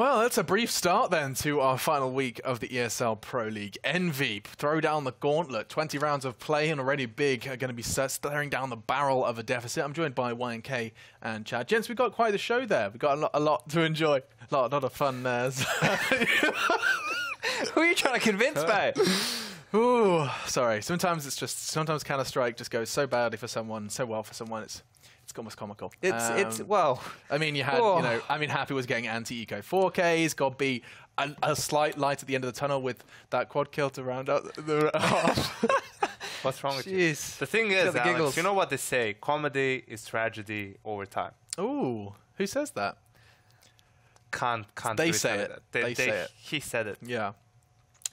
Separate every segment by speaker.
Speaker 1: Well, that's a brief start then to our final week of the ESL Pro League. Envy throw down the gauntlet. 20 rounds of play and already big are going to be staring down the barrel of a deficit. I'm joined by YNK and Chad. Gents, we've got quite the show there. We've got a lot to enjoy. A lot of fun there.
Speaker 2: Who are you trying to convince, mate?
Speaker 1: Ooh, sorry. Sometimes Counter-Strike just goes so badly for someone, so well for someone. It's almost comical.
Speaker 2: Well,
Speaker 1: I mean, you had, Happy was getting anti-eco 4Ks, got B, a slight light at the end of the tunnel with that quad kill to round out the
Speaker 3: What's wrong with you? The thing is, Alex, you know what they say, comedy is tragedy over time.
Speaker 1: Ooh, who says that?
Speaker 3: Can't
Speaker 1: they say it. They say it.
Speaker 3: He said it.
Speaker 1: Yeah.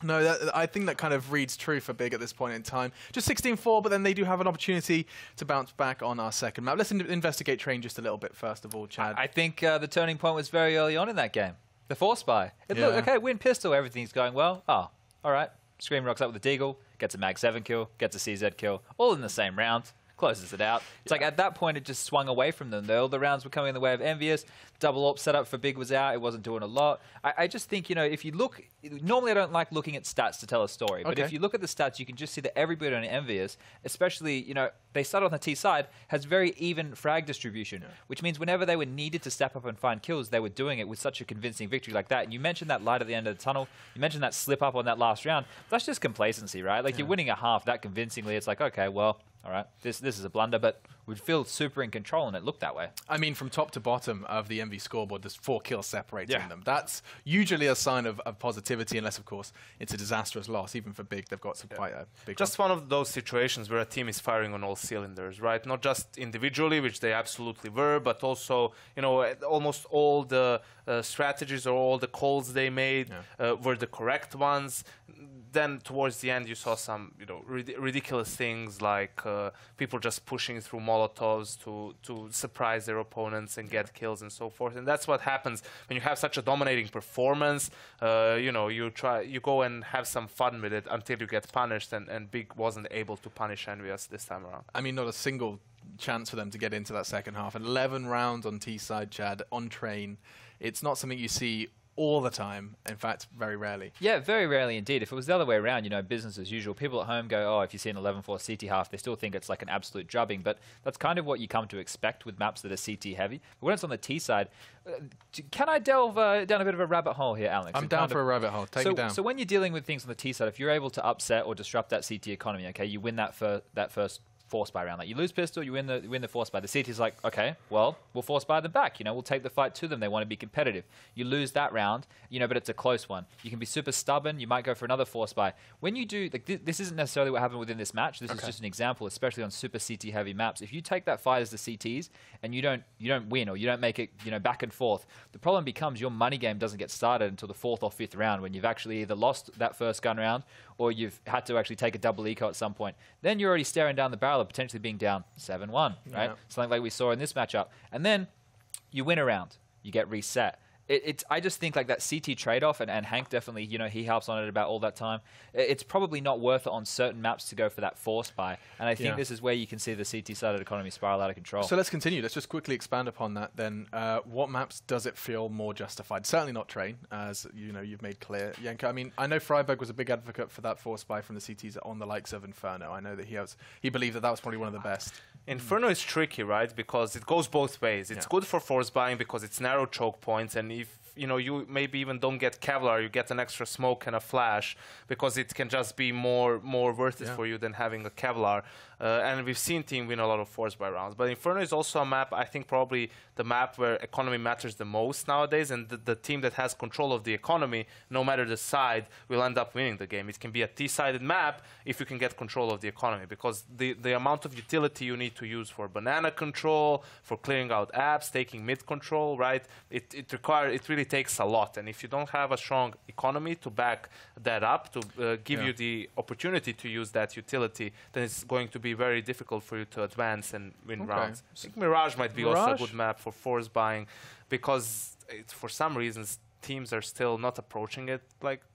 Speaker 1: No, I think that kind of reads true for Big at this point in time. Just 16-4, but then they do have an opportunity to bounce back on our second map. Let's investigate Train just a little bit first of all, Chad.
Speaker 2: I think the turning point was very early on in that game. The force buy. Look, okay, win pistol, everything's going well. Oh, all right. Scream rocks up with the Deagle, gets a Mag 7 kill, gets a CZ kill, all in the same round. Closes it out. It's like at that point it just swung away from them. All the rounds were coming in the way of EnVyUs. Double AWP setup for Big was out. It wasn't doing a lot. I just think, if you look, normally I don't like looking at stats to tell a story, but if you look at the stats, you can just see that everybody on EnVyUs, especially, they started on the T side, has very even frag distribution, which means whenever they were needed to step up and find kills, they were doing it with such a convincing victory like that. And you mentioned that light at the end of the tunnel. You mentioned that slip up on that last round. That's just complacency, right? Like you're winning a half that convincingly. It's like, okay, well, all right, this is a blunder, but we'd feel super in control, and it looked that way.
Speaker 1: I mean, from top to bottom of the Envy scoreboard, there's 4 kills separating them. That's usually a sign of positivity, unless, of course, it's a disastrous loss. Even for Big, they've got some quite a big
Speaker 3: Just one of those situations where a team is firing on all cylinders, right? Not just individually, which they absolutely were, but also, almost all the strategies or all the calls they made were the correct ones. Then towards the end, you saw some, ridiculous things like people just pushing through Molotovs to surprise their opponents and get kills and so forth. And that's what happens when you have such a dominating performance. You go and have some fun with it until you get punished. And Big wasn't able to punish EnVyUs this time around.
Speaker 1: I mean, not a single chance for them to get into that second half. 11 rounds on T side, Chad, on Train. It's not something you see all the time. In fact, very rarely.
Speaker 2: Yeah, very rarely indeed. If it was the other way around, business as usual. People at home go, oh, if you see an 11-4 CT half, they still think it's like an absolute drubbing. But that's kind of what you come to expect with maps that are CT heavy. But when it's on the T side, can I delve down a bit of a rabbit hole here, Alex?
Speaker 1: I'm down for a rabbit hole. Take it down.
Speaker 2: So when you're dealing with things on the T side, if you're able to upset or disrupt that CT economy, okay, you win that first force buy round. Like you lose pistol, you win the force buy. The CT's like, okay, well, we'll force buy them back. We'll take the fight to them. They want to be competitive. You lose that round, but it's a close one. You can be super stubborn. You might go for another force buy. When you do, this isn't necessarily what happened within this match. This is just an example, especially on super CT heavy maps. If you take that fight as the CTs and you don't win or you don't make it, back and forth, the problem becomes your money game doesn't get started until the 4th or 5th round when you've actually either lost that first gun round or you've had to actually take a double eco at some point. Then you're already staring down the barrel of potentially being down 7-1, right? Something like we saw in this matchup. And then you win a round. You get reset. I just think like that CT trade-off, and Hank definitely, he harps on it about all that time. It's probably not worth it on certain maps to go for that force buy. And I think this is where you can see the CT-sided economy spiral out of control.
Speaker 1: So let's continue. Let's just quickly expand upon that then. What maps does it feel more justified? Certainly not Train, as you've made clear. Yenka, I mean, I know Freiberg was a big advocate for that force buy from the CTs on the likes of Inferno. I know that he believed that was probably one of the best.
Speaker 3: Inferno is tricky, right? Because it goes both ways. It's good for force buying because it's narrow choke points, and if you maybe even don't get Kevlar, you get an extra smoke and a flash because it can just be more worth it for you than having a Kevlar. And we've seen team win a lot of force buy rounds. But Inferno is also a map, I think probably the map where economy matters the most nowadays, and the team that has control of the economy, no matter the side, will end up winning the game. It can be a T-sided map if you can get control of the economy, because the amount of utility you need to use for banana control, for clearing out apps, taking mid control, right? It really takes a lot. And if you don't have a strong economy to back that up, to give you the opportunity to use that utility, then it's going to be very difficult for you to advance and win rounds. I think Mirage might be also a good map for force buying, because for some reasons teams are still not approaching it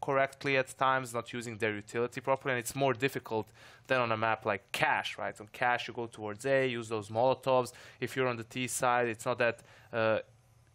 Speaker 3: correctly at times, not using their utility properly, and it's more difficult than on a map like Cash, right? On Cash you go towards A, use those Molotovs. If you're on the T side, it's not that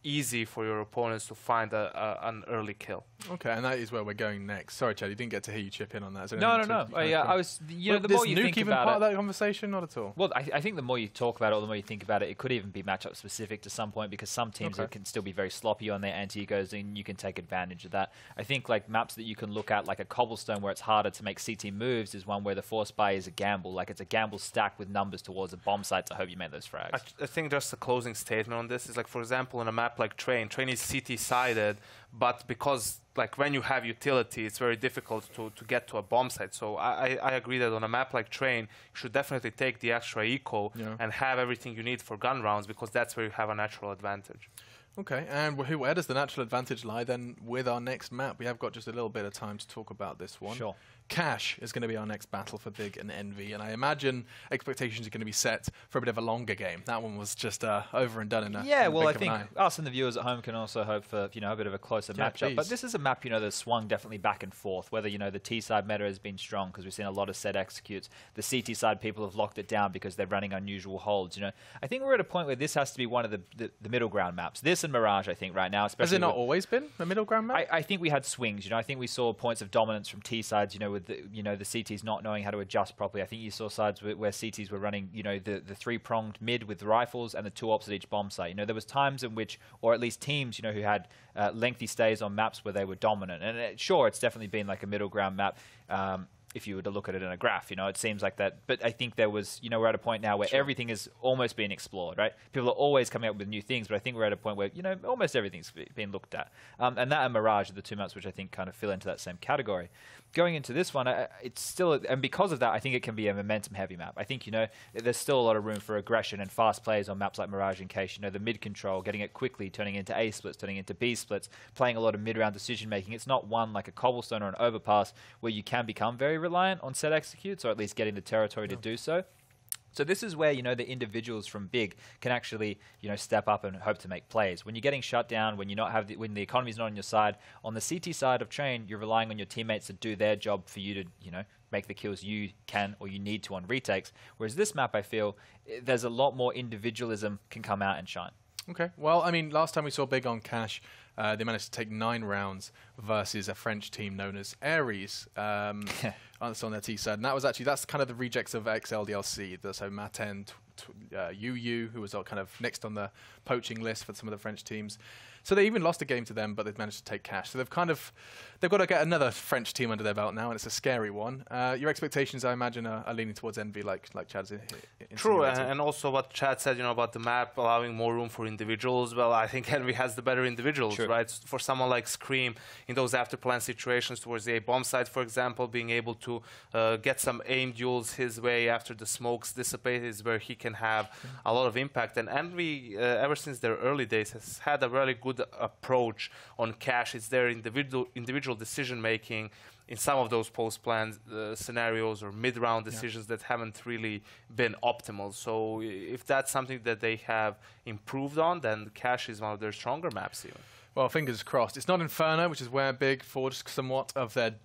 Speaker 3: easy for your opponents to find an early kill.
Speaker 1: Okay, and that is where we're going next. Sorry, Chad, you didn't get to hear you chip in on that.
Speaker 2: No. I was, the more you think
Speaker 1: even
Speaker 2: about
Speaker 1: part
Speaker 2: it,
Speaker 1: of that conversation? Not at all.
Speaker 2: Well, I think the more you talk about it, or the more you think about it, it could even be matchup specific to some point, because some teams can still be very sloppy on their anti-egos, and you can take advantage of that. I think like maps that you can look at, like a cobblestone where it's harder to make CT moves, is one where the force buy is a gamble. Like it's a gamble stacked with numbers towards a bomb site to hope you make those frags.
Speaker 3: I think just a closing statement on this is like, for example, on a map like Train is CT-sided, but because like when you have utility, it's very difficult to get to a bomb site. So I agree that on a map like Train, you should definitely take the extra eco and have everything you need for gun rounds, because that's where you have a natural advantage.
Speaker 1: Okay, and where does the natural advantage lie then with our next map? We have got just a little bit of time to talk about this one.
Speaker 2: Sure.
Speaker 1: Cash is going to be our next battle for Big and Envy, and I imagine expectations are going to be set for a bit of a longer game. That one was just over and done in a
Speaker 2: well, I think us and the viewers at home can also hope for a bit of a closer matchup.
Speaker 1: Please.
Speaker 2: But this is a map that's swung definitely back and forth. Whether the T side meta has been strong because we've seen a lot of set executes. The CT side people have locked it down because they're running unusual holds. I think we're at a point where this has to be one of the middle ground maps. This and Mirage, I think, right now, especially.
Speaker 1: Has it not always been a middle ground map?
Speaker 2: I think we had swings. I think we saw points of dominance from T sides. With the CTs not knowing how to adjust properly. I think you saw sides where CTs were running, the three-pronged mid with rifles and the two ops at each bomb site. There was times in which, or at least teams, who had lengthy stays on maps where they were dominant. And sure, it's definitely been like a middle ground map. If you were to look at it in a graph, it seems like that. But I think there was, we're at a point now where everything is almost being explored, right? People are always coming up with new things, but I think we're at a point where, almost everything's being looked at. And that and Mirage are the two maps which I think kind of fill into that same category. Going into this one, it's still, and because of that, I think it can be a momentum-heavy map. I think, there's still a lot of room for aggression and fast plays on maps like Mirage in case, the mid control, getting it quickly, turning into A splits, turning into B splits, playing a lot of mid-round decision-making. It's not one like a cobblestone or an overpass where you can become very reliant on set executes, or at least getting the territory to do so. So this is where, the individuals from Big can actually, step up and hope to make plays. When you're getting shut down, when when the economy's not on your side, on the CT side of Train, you're relying on your teammates to do their job for you to, make the kills you can or you need to on retakes. Whereas this map, I feel, there's a lot more individualism can come out and shine.
Speaker 1: Okay. Well, I mean, last time we saw Big on Cash, they managed to take 9 rounds versus a French team known as Ares. That's on their T side. And that's kind of the rejects of XLDLC. So Maten, EnVyUs, who was kind of next on the poaching list for some of the French teams. So they even lost a game to them, but they've managed to take Cash. So they've got to get another French team under their belt now, and it's a scary one. Your expectations, I imagine, are leaning towards Envy, like Chad's insinuated.
Speaker 3: True, and also what Chad said, about the map allowing more room for individuals. Well, I think Envy has the better individuals, right? For someone like Scream, in those after-plan situations towards the A bomb site, for example, being able to get some aim duels his way after the smokes dissipate is where he can have a lot of impact. And Envy, ever since their early days, has had a really good approach on Cash. It's their individual decision making in some of those post-plan scenarios or mid-round decisions that haven't really been optimal. So if that's something that they have improved on, then Cash is one of their stronger maps even. Well,
Speaker 1: fingers crossed. It's not Inferno, which is where Big forged somewhat of their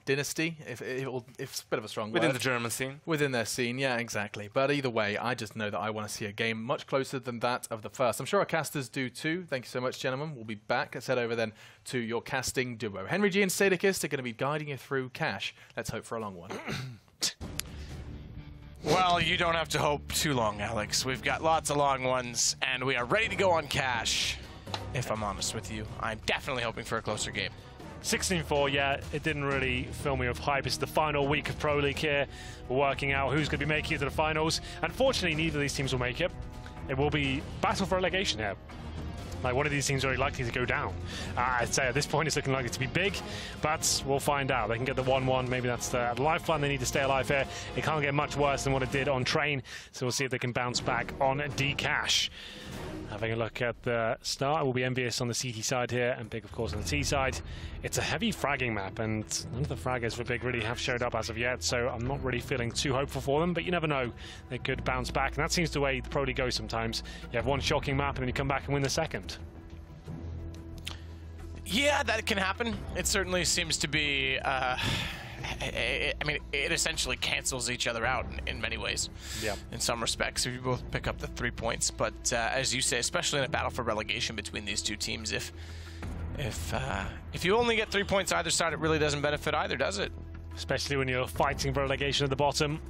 Speaker 1: dynasty, if it's a bit of a strong word.
Speaker 3: Within the German scene.
Speaker 1: Within their scene, yeah, exactly. But either way, I just know that I want to see a game much closer than that of the first. I'm sure our casters do too. Thank you so much, gentlemen. We'll be back. Let's head over then to your casting duo. Henry G and Sadicist are going to be guiding you through Cash. Let's hope for a long one.
Speaker 4: Well, you don't have to hope too long, Alex. We've got lots of long ones, and we are ready to go on Cash. If I'm honest with you, I'm definitely hoping for a closer game.
Speaker 5: 16-4, yeah, it didn't really fill me with hype. It's the final week of Pro League here. We're working out who's going to be making it to the finals. Unfortunately, neither of these teams will make it. It will be battle for relegation here. Like, one of these teams is very likely to go down. I'd say at this point it's looking likely to be Big, but we'll find out. They can get the 1-1. Maybe that's the lifeline they need to stay alive here. It can't get much worse than what it did on Train, so we'll see if they can bounce back on D-Cash. Having a look at the start, it will be EnVyUs on the CT side here, and Big, of course, on the T side. It's a heavy fragging map, and none of the fraggers for Big really have showed up as of yet, so I'm not really feeling too hopeful for them, but you never know. They could bounce back, and that seems the way the Pro League goes sometimes. You have one shocking map, and then you come back and win the second.
Speaker 4: Yeah, that can happen. It certainly seems to be I mean, it essentially cancels each other out in many ways.
Speaker 5: Yeah.
Speaker 4: In some respects, if you both pick up the 3 points. But as you say, especially in a battle for relegation between these two teams, if you only get 3 points either side, it really doesn't benefit either, does it?
Speaker 5: Especially when you're fighting for relegation at the bottom.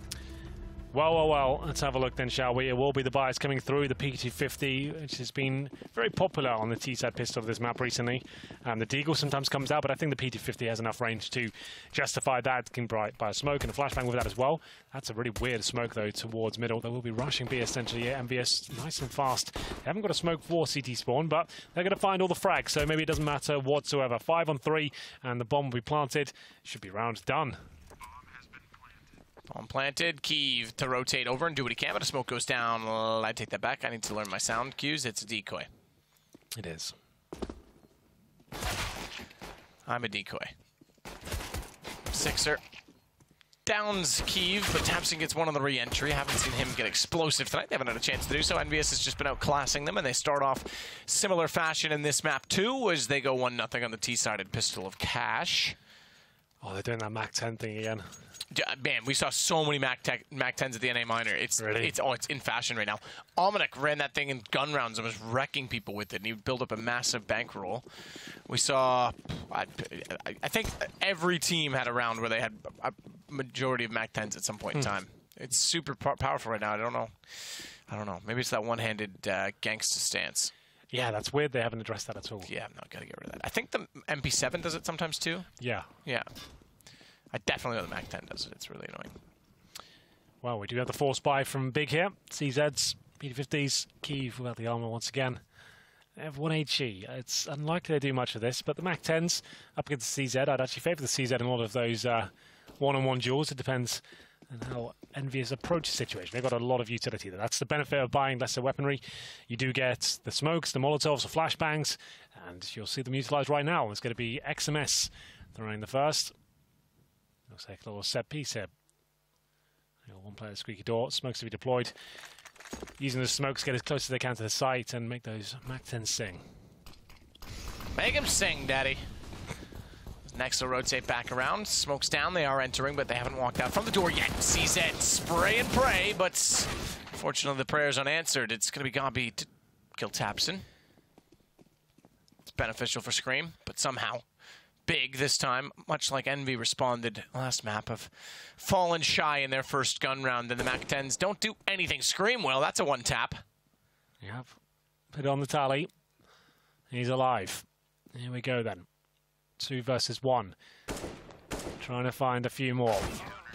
Speaker 5: Well, let's have a look then, shall we? It will be the bias coming through, the P250, which has been very popular on the T-side pistol of this map recently. The Deagle sometimes comes out, but I think the P250 has enough range to justify that. Can buy a smoke and a flashbang with that as well. That's a really weird smoke, though, towards middle. They will be rushing B essentially. EnVyUs nice and fast. They haven't got a smoke for CT spawn, but they're going to find all the frags, so maybe it doesn't matter whatsoever. 5 on 3, and the bomb will be planted. Should be round done.
Speaker 4: Bomb planted. Kiev to rotate over and do what he can, but a smoke goes down. I take that back. I need to learn my sound cues. It's a decoy.
Speaker 5: It is.
Speaker 4: I'm a decoy. Sixer. Downs Kiev, but Tapson gets one on the re-entry. Haven't seen him get explosive tonight. They haven't had a chance to do so. EnVyUs has just been outclassing them, and they start off similar fashion in this map too, as they go 1-0 on the T-sided Pistol of Cash.
Speaker 5: Oh, they're doing that Mac 10 thing again.
Speaker 4: Man, we saw so many Mac 10s at the NA Minor. It's in fashion right now. Almanac ran that thing in gun rounds and was wrecking people with it, and he built up a massive bankroll. We saw, I think every team had a round where they had a majority of Mac 10s at some point in time. It's super powerful right now. I don't know. Maybe it's that one-handed gangsta stance.
Speaker 5: Yeah, that's weird. They haven't addressed that at all.
Speaker 4: Yeah, no, gotta get rid of that. I think the MP7 does it sometimes too.
Speaker 5: Yeah.
Speaker 4: Yeah. I definitely know the Mac 10 does it. It's really annoying.
Speaker 5: Well, we do have the force buy from Big here. CZs, P50s, Kiev without the armor once again. They have 1 HE. It's unlikely they do much of this, but the Mac 10s up against the CZ, I'd actually favour the CZ in a lot of those one-on-one duels. It depends on how EnVyUs approach the situation. They've got a lot of utility there. That's the benefit of buying lesser weaponry. You do get the smokes, the molotovs, the flashbangs, and you'll see them utilised right now. It's going to be XMS throwing the first. Looks like a little set piece here. One player squeaky door, smokes to be deployed. Using the smokes to get as close as they can to the site and make those Mac 10s sing.
Speaker 4: Make them sing, Daddy. Next will rotate back around. Smokes down, they are entering, but they haven't walked out from the door yet. CZ spray and pray, but fortunately the prayer's unanswered. It's going to be Gabi to kill Tapson. It's beneficial for Scream, but somehow Big this time, much like Envy responded last map, of fallen shy in their first gun round, and the Mac 10s don't do anything. Scream will, that's a one-tap.
Speaker 5: Yep. Put it on the tally. He's alive. Here we go then. 2 versus 1. Trying to find a few more.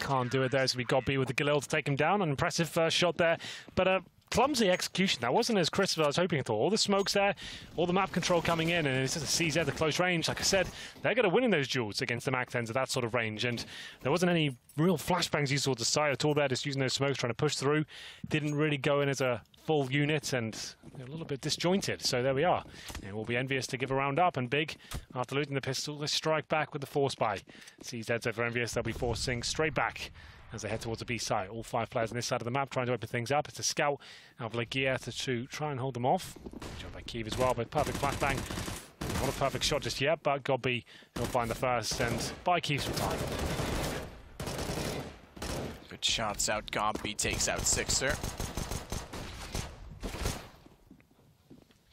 Speaker 5: Can't do it there, so we got B with the Galil to take him down. An impressive first shot there, but clumsy execution. That wasn't as crisp as I was hoping for. All the smokes there, all the map control coming in, and it's just a CZ at close range. Like I said, they're going to win in those duels against the Mac 10s at that sort of range, and there wasn't any real flashbangs used towards the side at all there, just using those smokes, trying to push through. Didn't really go in as a full unit, and a little bit disjointed. So there we are. It will be EnVyUs to give a round up, and Big, after losing the pistol, let's strike back with the force buy. CZ's over EnVyUs, they'll be forcing straight back as they head towards the B side. All 5 players on this side of the map trying to open things up. It's a scout out of Legia to try and hold them off. Job by Kiev as well, but perfect flashbang. Not a perfect shot just yet, but Godby will find the first and buy Kiev some time.
Speaker 4: Good shots out. Godby takes out Sixer.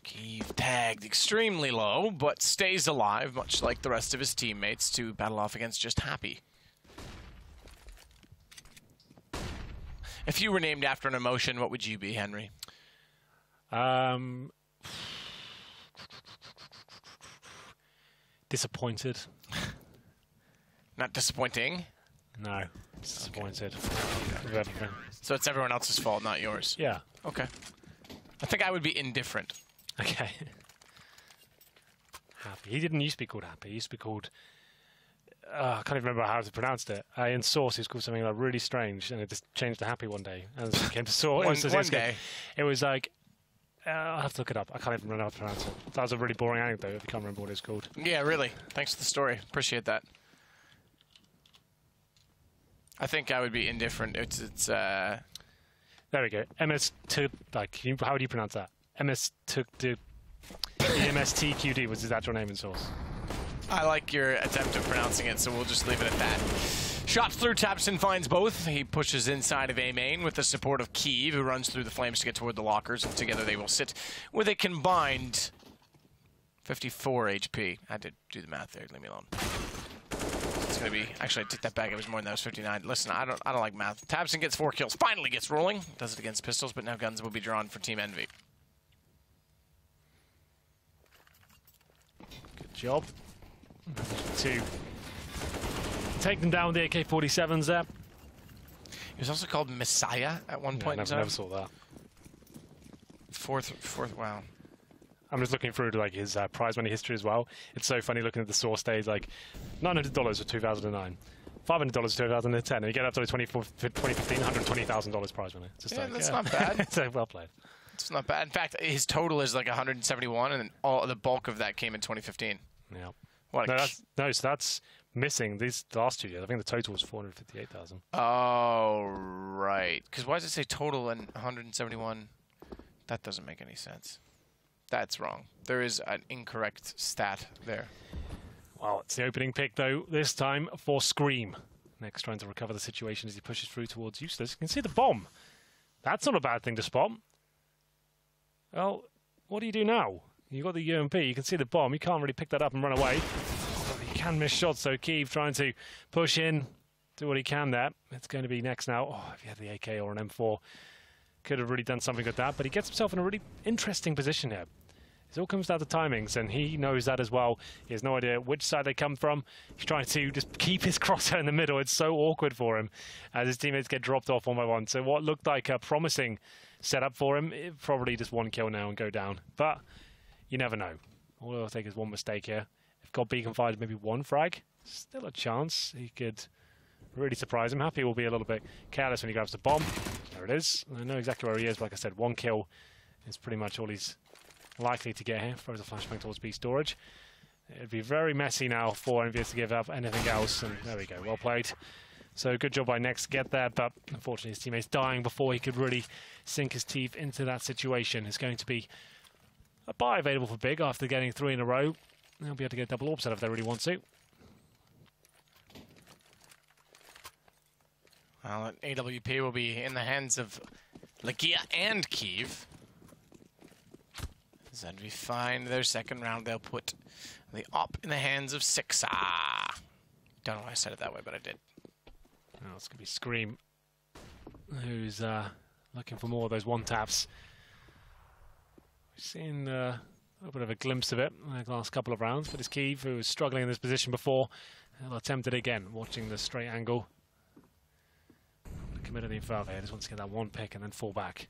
Speaker 4: Kiev tagged extremely low, but stays alive, much like the rest of his teammates, to battle off against just Happy. If you were named after an emotion, what would you be, Henry?
Speaker 5: Disappointed.
Speaker 4: Not disappointing?
Speaker 5: No, disappointed.
Speaker 4: Okay. So it's everyone else's fault, not yours?
Speaker 5: Yeah.
Speaker 4: Okay. I think I would be indifferent.
Speaker 5: Okay. Happy. He didn't used to be called Happy. He used to be called... I can't even remember how to pronounce it. In Source, he was called something like really strange, and it just changed to Happy one day. And it came to Source.
Speaker 4: one day.
Speaker 5: It was like... I'll have to look it up. I can't even remember how to pronounce it. That was a really boring anecdote if you can't remember what it's called.
Speaker 4: Yeah, really. Thanks for the story. Appreciate that. I think I would be indifferent. There
Speaker 5: we go. MS to like. How would you pronounce that? MS to EMSTQD was his actual name in Source.
Speaker 4: I like your attempt at pronouncing it, so we'll just leave it at that. Shots through, Tabson finds both. He pushes inside of A main with the support of Kiev, who runs through the flames to get toward the lockers, and together they will sit with a combined 54 HP. I had to do the math there, leave me alone. It's gonna be, actually I took that back, it was more than that, it was 59. Listen, I don't like math. Tabson gets 4 kills, finally gets rolling. Does it against pistols, but now guns will be drawn for Team EnVy.
Speaker 5: Good job. To take them down with the AK-47s there.
Speaker 4: He was also called Messiah at one point in time.
Speaker 5: Never saw that.
Speaker 4: Fourth, wow.
Speaker 5: I'm just looking through to like his prize money history as well. It's so funny looking at the source days, like $900 for 2009, $500 for 2010, and you get up to 2015, $120,000 prize money. Just
Speaker 4: Yeah,
Speaker 5: like,
Speaker 4: that's not bad.
Speaker 5: So well played.
Speaker 4: It's not bad. In fact, his total is like 171, and all the bulk of that came in 2015.
Speaker 5: Yeah.
Speaker 4: What?
Speaker 5: So that's missing these last 2 years. I think the total was 458,000.
Speaker 4: Oh, right. Because why does it say total and 171? That doesn't make any sense. That's wrong. There is an incorrect stat there.
Speaker 5: Well, it's the opening pick, though, this time for Scream. Next, trying to recover the situation as he pushes through towards Useless. You can see the bomb. That's not a bad thing to spot. Well, what do you do now? You've got the UMP. You can see the bomb. You can't really pick that up and run away. But you can miss shots, so Kiev trying to push in, do what he can there. It's going to be next now. Oh, if he had the AK or an M4, could have really done something with that. But he gets himself in a really interesting position here. It all comes down to timings, and he knows that as well. He has no idea which side they come from. He's trying to just keep his crosshair in the middle. It's so awkward for him as his teammates get dropped off one by one. So what looked like a promising setup for him, probably just one kill now and go down. But you never know. All it'll take is one mistake here. If God B can find maybe one frag, still a chance he could really surprise him. Happy will be a little bit careless when he grabs the bomb. There it is. I know exactly where he is, but like I said, one kill is pretty much all he's likely to get here. Throws a flashbang towards B storage. It'd be very messy now for EnVyUs to give up anything else, and there we go, well played. So good job by Next to get there, but unfortunately his teammate's dying before he could really sink his teeth into that situation. It's going to be a buy available for Big after getting 3 in a row. They'll be able to get a double AWP set if they really want to.
Speaker 4: Well, AWP will be in the hands of Legia and Kiev. As EnVy find their second round, they'll put the op in the hands of Sixa. Don't know why I said it that way, but I did.
Speaker 5: Oh, it's going to be Scream, who's looking for more of those one-taps. We've seen a little bit of a glimpse of it in the last couple of rounds, but it's Kiev, who was struggling in this position before. He'll attempt it again, watching the straight angle. Not commit any further here, just wants to get that one pick and then fall back.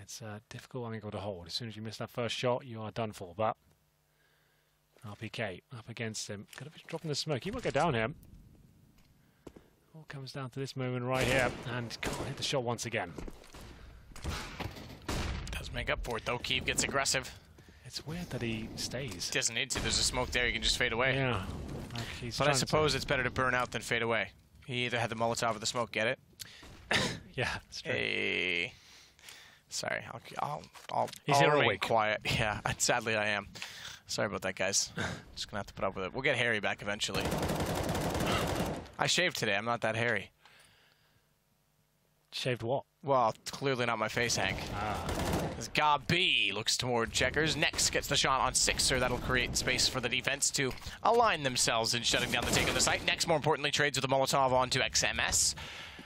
Speaker 5: It's a difficult angle to hold. As soon as you miss that first shot, you are done for. But RPK up against him. Could have been dropping the smoke. He might go down here. All comes down to this moment right here. And can't hit the shot once again.
Speaker 4: Does make up for it, though. Kiev gets aggressive.
Speaker 5: It's weird that he stays.
Speaker 4: Doesn't need to. There's a smoke there. He can just fade away.
Speaker 5: Yeah.
Speaker 4: But I suppose it's better to burn out than fade away. He either had the Molotov or the smoke. Get it?
Speaker 5: Yeah, that's true.
Speaker 4: Hey. Sorry, I'll
Speaker 5: He's here
Speaker 4: remain
Speaker 5: awake.
Speaker 4: quiet. Yeah, sadly I am. Sorry about that, guys. Just gonna have to put up with it. We'll get Harry back eventually. I shaved today. I'm not that hairy.
Speaker 5: Shaved what?
Speaker 4: Well, clearly not my face, Hank. As Gabi looks toward checkers. Next gets the shot on Sixer. That'll create space for the defense to align themselves in shutting down the take of the site. Next, more importantly, trades with the Molotov onto XMS.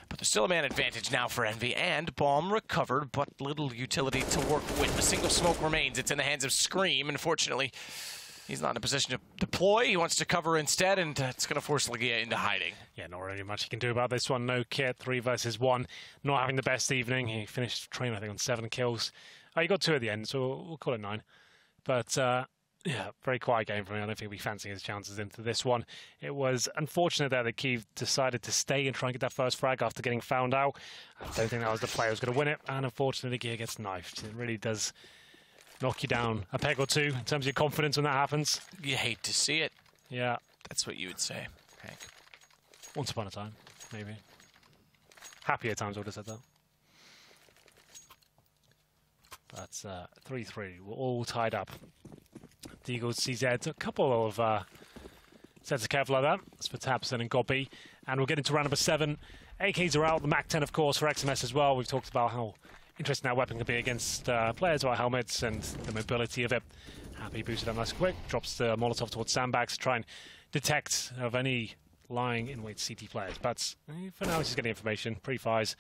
Speaker 4: But there's still a man advantage now for EnVy, and bomb recovered, but little utility to work with. A single smoke remains. It's in the hands of Scream. Unfortunately, he's not in a position to deploy. He wants to cover instead, and it's going to force Legia into hiding.
Speaker 5: Yeah, not really much he can do about this one. No kit, 3 versus 1. Not having the best evening. He finished train, I think, on 7 kills. He got 2 at the end, so we'll call it 9. But yeah, very quiet game for me. I don't think he'll be fancying his chances into this one. It was unfortunate there that Kiev decided to stay and try and get that first frag after getting found out. I don't think that was the player who was going to win it, and unfortunately, Legia gets knifed. It really does knock you down a peg or two in terms of your confidence when that happens.
Speaker 4: You hate to see it.
Speaker 5: Yeah.
Speaker 4: That's what you would say, Hank.
Speaker 5: Once upon a time, maybe. Happier times I would have said that. That's 3-3. We're all tied up. The Eagles CZ, a couple of Sets a careful like that. That's for Tabson and Gobby. And we'll get into round number 7. AKs are out. The MAC-10, of course, for XMS as well. We've talked about how interesting that weapon can be against players without helmets and the mobility of it. Happy boosted up nice and quick. Drops the Molotov towards sandbags to try and detect of any lying in wait CT players. But for now, he's just getting information. Pre-fires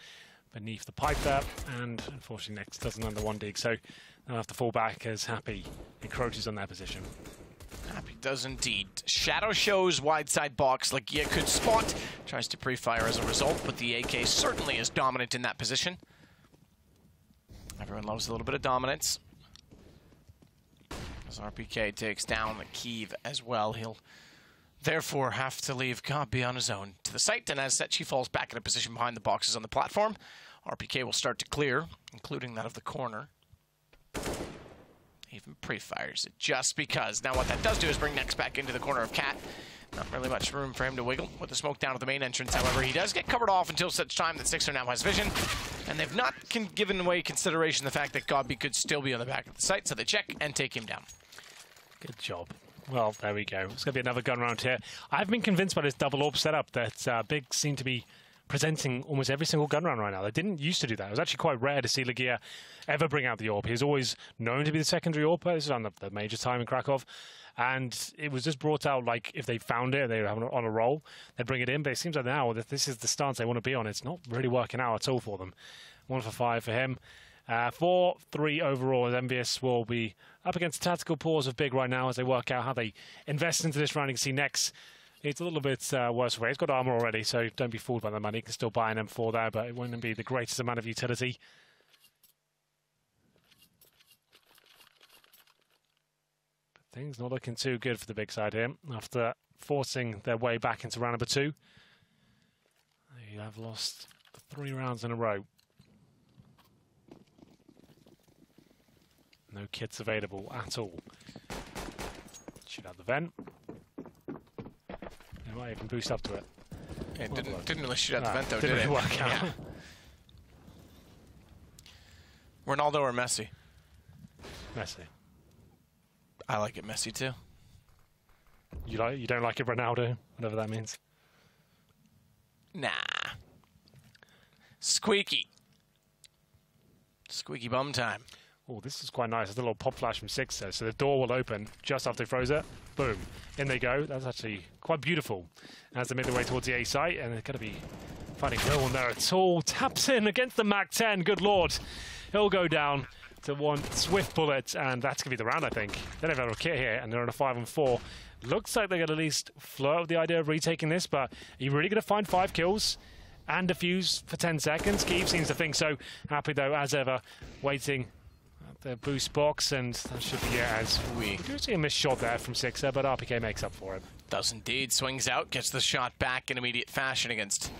Speaker 5: beneath the pipe there. And unfortunately, Nex doesn't under one dig. So they'll have to fall back as Happy encroaches on their position.
Speaker 4: Happy does indeed. Shadow shows wide side box. Lagia could spot. Tries to pre-fire as a result, but the AK certainly is dominant in that position. Everyone loves a little bit of dominance. As RPK takes down the Kiev as well, he'll therefore have to leave Gobby on his own to the site, and as such, he falls back in a position behind the boxes on the platform. RPK will start to clear, including that of the corner. Even pre-fires it just because. Now what that does do is bring Nex back into the corner of Cat. Not really much room for him to wiggle with the smoke down at the main entrance. However, he does get covered off until such time that Sixer now has vision. And they've not given away consideration the fact that Gobby could still be on the back of the site, so they check and take him down.
Speaker 5: Good job. Well, there we go. It's going to be another gun round here. I've been convinced by this double AWP setup that Big seem to be presenting almost every single gun round right now. They didn't used to do that. It was actually quite rare to see Lagia ever bring out the AWP. He's always known to be the secondary AWP. This is on the major time in Krakow. And it was just brought out like if they found it, they were on a roll, they'd bring it in. But it seems like now that this is the stance they want to be on. It's not really working out at all for them. 1 for 5 for him. 4-3 overall, as EnVyUs will be up against a tactical pause of Big right now as they work out how they invest into this round. You can see Nex, it's a little bit worse for it. He's got armor already, so don't be fooled by the money. You can still buy an M4 there, but it wouldn't be the greatest amount of utility. But things not looking too good for the Big side here after forcing their way back into round number 2. They have lost 3 rounds in a row. No kits available at all. Shoot out the vent. They might even boost up to it.
Speaker 4: It didn't really shoot out the vent though,
Speaker 5: didn't
Speaker 4: did it?
Speaker 5: really work out.
Speaker 4: Yeah. Ronaldo or Messi?
Speaker 5: Messi.
Speaker 4: I like it Messi too.
Speaker 5: You don't like it Ronaldo, whatever that means.
Speaker 4: Nah. Squeaky. Squeaky bum time.
Speaker 5: Oh, this is quite nice. There's a little pop flash from Sixer, so the door will open just after he throws it. Boom. In they go. That's actually quite beautiful. As they make their way towards the A site, and they're going to be finding no one there at all. Taps in against the MAC-10. Good lord. He'll go down to one swift bullet, and that's going to be the round, I think. They don't have a kit here, and they're on a 5-on-4. Looks like they're going to at least flirt with the idea of retaking this, but are you really going to find 5 kills and defuse for 10 seconds? Kiev seems to think so. Happy, though, as ever, waiting the boost box, and that should be it as we do see a missed shot there from Sixer, but RPK makes up for it.
Speaker 4: Does indeed. Swings out, gets the shot back in immediate fashion against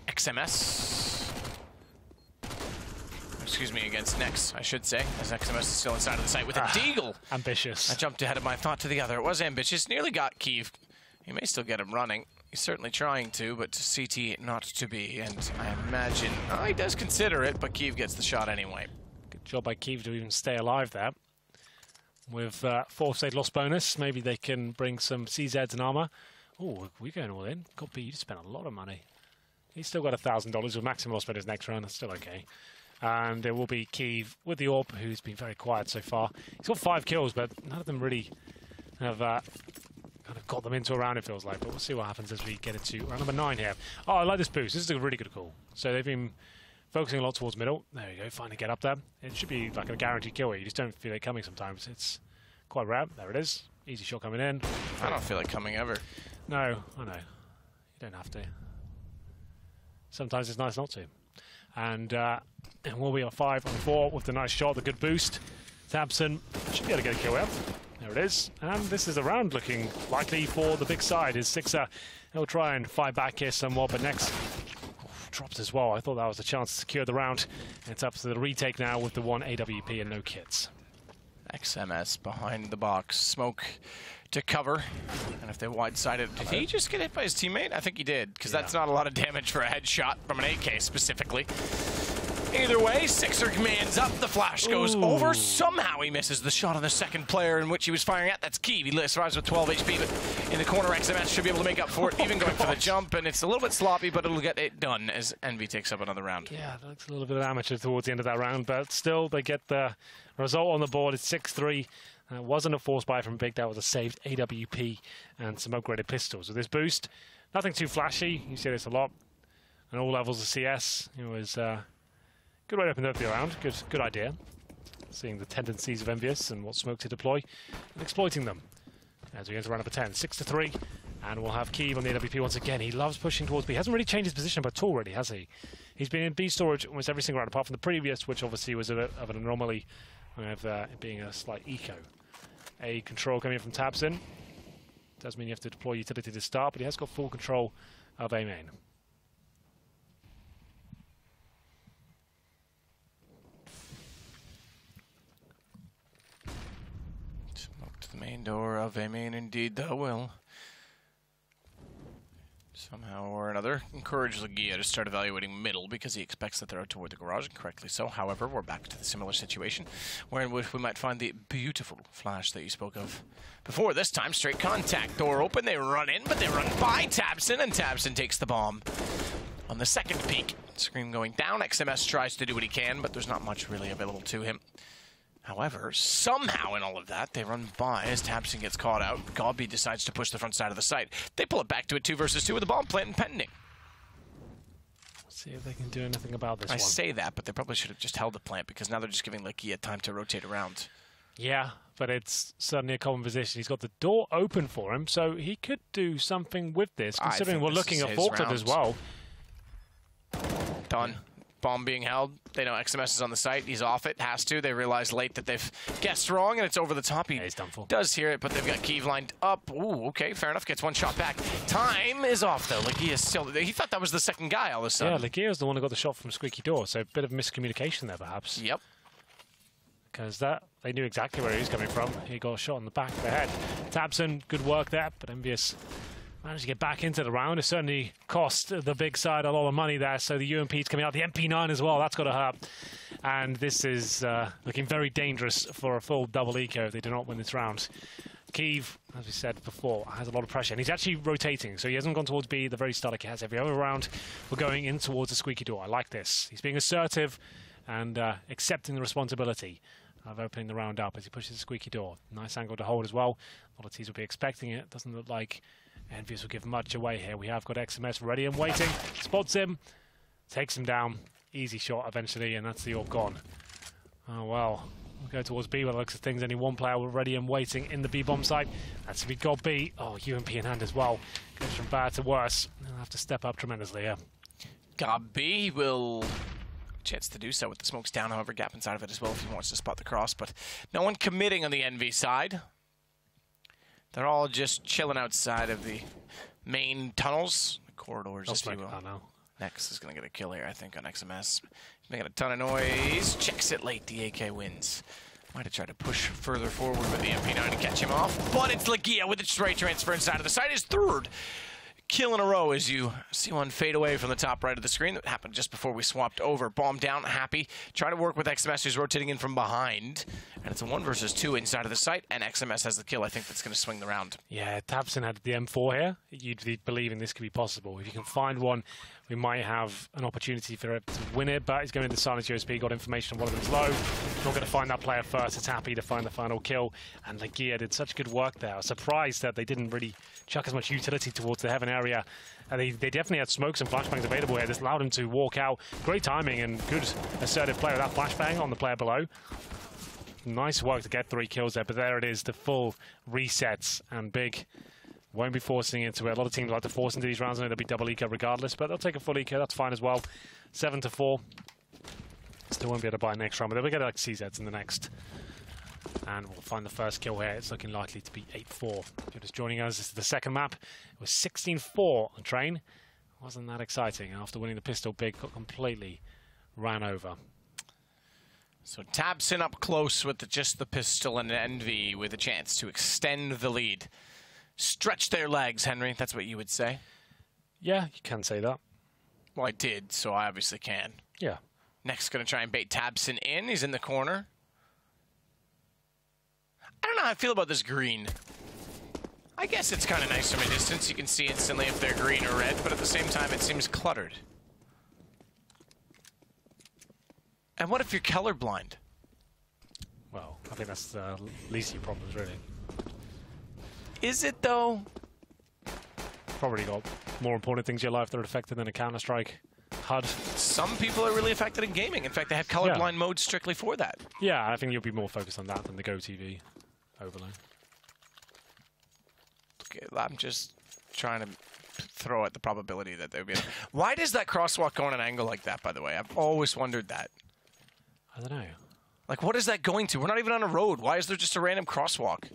Speaker 4: XMS. Excuse me, against Nex, I should say, as XMS is still inside of the site with a deagle.
Speaker 5: Ambitious.
Speaker 4: I jumped ahead of my thought to the other. It was ambitious. Nearly got Kiev. He may still get him running. He's certainly trying to, but CT not to be. And I imagine he does consider it, but Kiev gets the shot anyway.
Speaker 5: Good job by Kiev to even stay alive there. With 4 state loss bonus, maybe they can bring some CZs and armor. Oh, we're going all in. God, you just spent a lot of money. He's still got $1,000 with maximum loss bonus next round. That's still okay. And it will be Kiev with the AWP, who's been very quiet so far. He's got 5 kills, but none of them really have kind of got them into a round, it feels like. But we'll see what happens as we get into round number 9 here. Oh, I like this boost. This is a really good call. So they've been focusing a lot towards middle. There you go, finally get up there. It should be like a guaranteed kill here. You just don't feel it coming sometimes. It's quite rare. There it is. Easy shot coming in.
Speaker 4: I don't feel it coming ever.
Speaker 5: No, I know. You don't have to. Sometimes it's nice not to. And we'll be on 5-on-4 with the nice shot, the good boost. Tabson should be able to get a kill out. There it is. And this is a round looking likely for the Big side. Is Sixer, he'll try and fight back here somewhat, but Nex drops as well. I thought that was a chance to secure the round. It's up to the retake now with the 1 AWP and no kits.
Speaker 4: XMS behind the box. Smoke to cover. And if they wide-sided... Did he just get hit by his teammate? I think he did, because that's not a lot of damage for a headshot from an AK specifically. Either way, Sixer commands up. The flash goes over. Somehow he misses the shot on the second player in which he was firing at. That's Key. He survives with 12 HP, but in the corner, XMS should be able to make up for it, even going for the jump. And it's a little bit sloppy, but it'll get it done as EnVy takes up another round.
Speaker 5: Yeah, that looks a little bit amateur towards the end of that round, but still they get the result on the board. It's 6-3. It wasn't a force buy from Big. That was a saved AWP and some upgraded pistols. With this boost, nothing too flashy. You see this a lot on all levels of CS. It was good way to open up the round. Good idea. Seeing the tendencies of EnVyUs and what smoke to deploy and exploiting them. As we enter round number 10, 6-3. And we'll have Keeve on the AWP once again. He loves pushing towards B. He hasn't really changed his position at all, really, has he? He's been in B storage almost every single round, apart from the previous, which obviously was a bit of an anomaly of it being a slight eco. A control coming in from Tabson. Does mean you have to deploy utility to start, but he has got full control of A main.
Speaker 4: Smoke to the main door of A main, indeed, though, will somehow or another encourage Legia to start evaluating middle because he expects that they're out toward the garage, and correctly so. However, we're back to the similar situation wherein we might find the beautiful flash that you spoke of before. This time, straight contact, door open, they run in, but they run by Tabson, and Tabson takes the bomb. On the second peak, Scream going down, XMS tries to do what he can, but there's not much really available to him. However, somehow in all of that, they run by as Tabson gets caught out. Godby decides to push the front side of the site. They pull it back to a 2 versus 2 with the bomb plant and pending.
Speaker 5: See if they can do anything about this one.
Speaker 4: I say that, but they probably should have just held the plant because now they're just giving Legia time to rotate around.
Speaker 5: Yeah, but it's certainly a common position. He's got the door open for him, so he could do something with this, considering we're looking at forklift as well.
Speaker 4: Done. Bomb being held. They know XMS is on the site. He's off it. Has to. They realize late that they've guessed wrong, and it's over the top. He
Speaker 5: he's done for.
Speaker 4: Does hear it, but they've got Keeve lined up. Ooh, okay, fair enough. Gets one shot back. Time is off, though. Legia is still... He thought that was the second guy all of a sudden.
Speaker 5: Yeah, Legia is the one who got the shot from Squeaky Door, so a bit of miscommunication there, perhaps.
Speaker 4: Yep.
Speaker 5: Because they knew exactly where he was coming from. He got a shot in the back of the head. Tabson, good work there, but EnVyUs managed to get back into the round. It certainly cost the big side a lot of money there, so the UMP's coming out. The MP9 as well, that's got to hurt. And this is looking very dangerous for a full double eco if they do not win this round. Keeve, as we said before, has a lot of pressure, and he's actually rotating, so he hasn't gone towards B the very start like he has every other round. We're going in towards the Squeaky Door. I like this. He's being assertive and accepting the responsibility of opening the round up as he pushes the Squeaky Door. Nice angle to hold as well. A lot of teams will be expecting it. Doesn't look like EnVyUs will give much away here. We have got XMS ready and waiting. Spots him, takes him down. Easy shot eventually, and that's the all gone. Oh, well. We'll go towards B by the looks of things. Only one player ready and waiting in the B-bomb site. That's if we got B. Oh, UMP in hand as well. Goes from bad to worse. He'll have to step up tremendously here.
Speaker 4: Godby will... chance to do so with the smokes down, however, gap inside of it as well if he wants to spot the cross, but no one committing on the EnVy side. They're all just chilling outside of the main tunnels, the corridors, if you will. Next is going to get a kill here, I think, on XMS. He's making a ton of noise. Checks it late. The AK wins. Might have tried to push further forward with the MP9 to catch him off, but it's Legia with a straight transfer inside of the site. His third kill in a row as you see one fade away from the top right of the screen. That happened just before we swapped over. Bomb down, happy. Try to work with XMS, who's rotating in from behind. And it's a 1 versus 2 inside of the site, and XMS has the kill. I think that's going to swing the round.
Speaker 5: Yeah, Tabson had the M4 here. You'd be believing this could be possible. If you can find one, we might have an opportunity for it to win it, but he's going into silence USP, got information on one of them's low. Not going to find that player first. It's happy to find the final kill. And Legia did such good work there. I was surprised that they didn't really chuck as much utility towards the heaven area. They definitely had smokes and flashbangs available here. This allowed him to walk out. Great timing and good assertive play with that flashbang on the player below. Nice work to get 3 kills there, but there it is, the full resets, and Big won't be forcing into it. A lot of teams like to force into these rounds, and they'll be double eco regardless, but they'll take a full eco, that's fine as well. 7-4. Still won't be able to buy next round, but they'll get like CZs in the next. And we'll find the first kill here. It's looking likely to be 8-4. If you're just joining us, this is the second map. It was 16-4 on Train. Wasn't that exciting. After winning the pistol, Big got completely ran over.
Speaker 4: So Tabson up close with just the pistol and EnVy with a chance to extend the lead. Stretch their legs, Henry. That's what you would say.
Speaker 5: Yeah, you can say that.
Speaker 4: Well, I did, so I obviously can.
Speaker 5: Yeah.
Speaker 4: Next, going to try and bait Tabson in. He's in the corner. I don't know how I feel about this green. I guess it's kind of nice from a distance. You can see instantly if they're green or red, but at the same time, it seems cluttered. And what if you're colorblind?
Speaker 5: Well, I think that's the least of your problems, really.
Speaker 4: Is it, though?
Speaker 5: Probably got more important things in your life that are affected than a Counter-Strike HUD.
Speaker 4: Some people are really affected in gaming. In fact, they have colorblind mode strictly for that.
Speaker 5: Yeah, I think you'll be more focused on that than the Go TV overlay.
Speaker 4: Okay, I'm just trying to throw at the probability that they would be. Why does that crosswalk go on an angle like that, by the way? I've always wondered that.
Speaker 5: I don't know.
Speaker 4: Like, what is that going to? We're not even on a road. Why is there just a random crosswalk?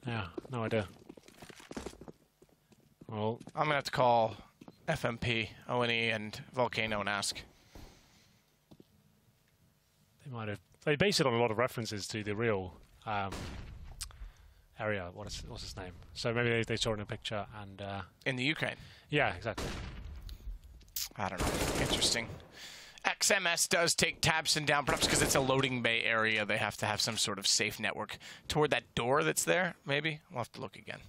Speaker 5: Yeah, no idea. Well,
Speaker 4: I'm going to have to call FMP, ONE, and Volcano and ask.
Speaker 5: they might have. They base it on a lot of references to the real area. What's his name? So maybe they saw it in a picture and.
Speaker 4: In the Ukraine?
Speaker 5: Yeah, exactly.
Speaker 4: I don't know. Interesting. XMS does take Tabson down, perhaps because it's a loading bay area. They have to have some sort of safe network toward that door that's there, maybe? We'll have to look again.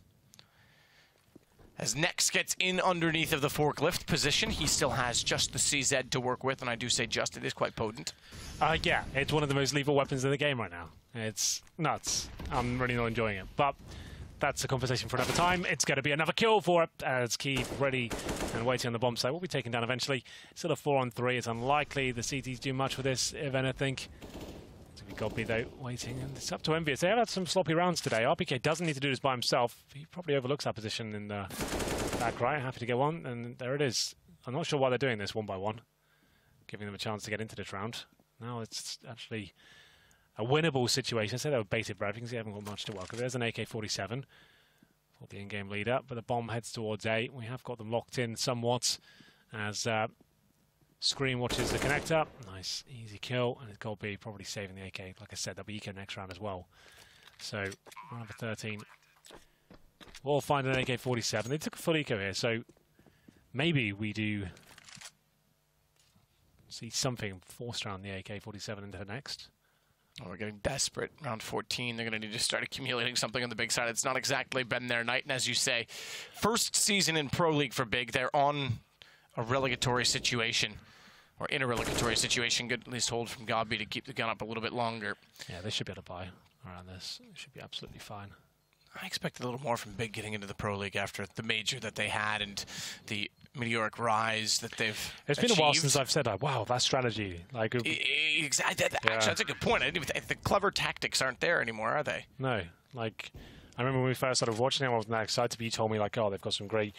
Speaker 4: As Nex gets in underneath of the forklift position, he still has just the CZ to work with, and I do say just, it is quite potent.
Speaker 5: Yeah, it's one of the most lethal weapons in the game right now. It's nuts. I'm really not enjoying it, but that's a conversation for another time. It's going to be another kill for it, as Key ready and waiting on the bomb site. Will be taken down eventually. Still a 4-on-3. It's unlikely the CTs do much with this, if anything. We've got to be though waiting, and it's up to EnVyUs. They have had some sloppy rounds today. RPK doesn't need to do this by himself. He probably overlooks that position in the back right. Happy to get one, and there it is. I'm not sure why they're doing this one by one, giving them a chance to get into this round. Now it's actually a winnable situation. I say they were baited bread because they haven't got much to work with. There's an AK-47 for the in-game leader, but the bomb heads towards A. We have got them locked in somewhat as Scream watches the connector. Nice, easy kill, and it's got to be probably saving the AK. Like I said, there'll be eco next round as well. So, round number 13. We'll find an AK-47. They took a full eco here, so maybe we do see something forced around the AK-47 into the next.
Speaker 4: Oh, we're getting desperate. Round 14, they're going to need to start accumulating something on the big side. It's not exactly been their night, and as you say, first season in Pro League for Big. They're on a relegatory situation, or in a relegatory situation. Good at least hold from Godby to keep the gun up a little bit longer.
Speaker 5: Yeah, they should be able to buy around this. It should be absolutely fine.
Speaker 4: I expected a little more from Big getting into the Pro League after the major that they had and the meteoric rise that they've
Speaker 5: It's been a while since I've said, like, wow, that strategy. Like,
Speaker 4: exactly. Actually, that's a good point. I didn't even the clever tactics aren't there anymore, are they?
Speaker 5: No. Like, I remember when we first started watching it, I wasn't that excited, but you told me, like, oh, they've got some great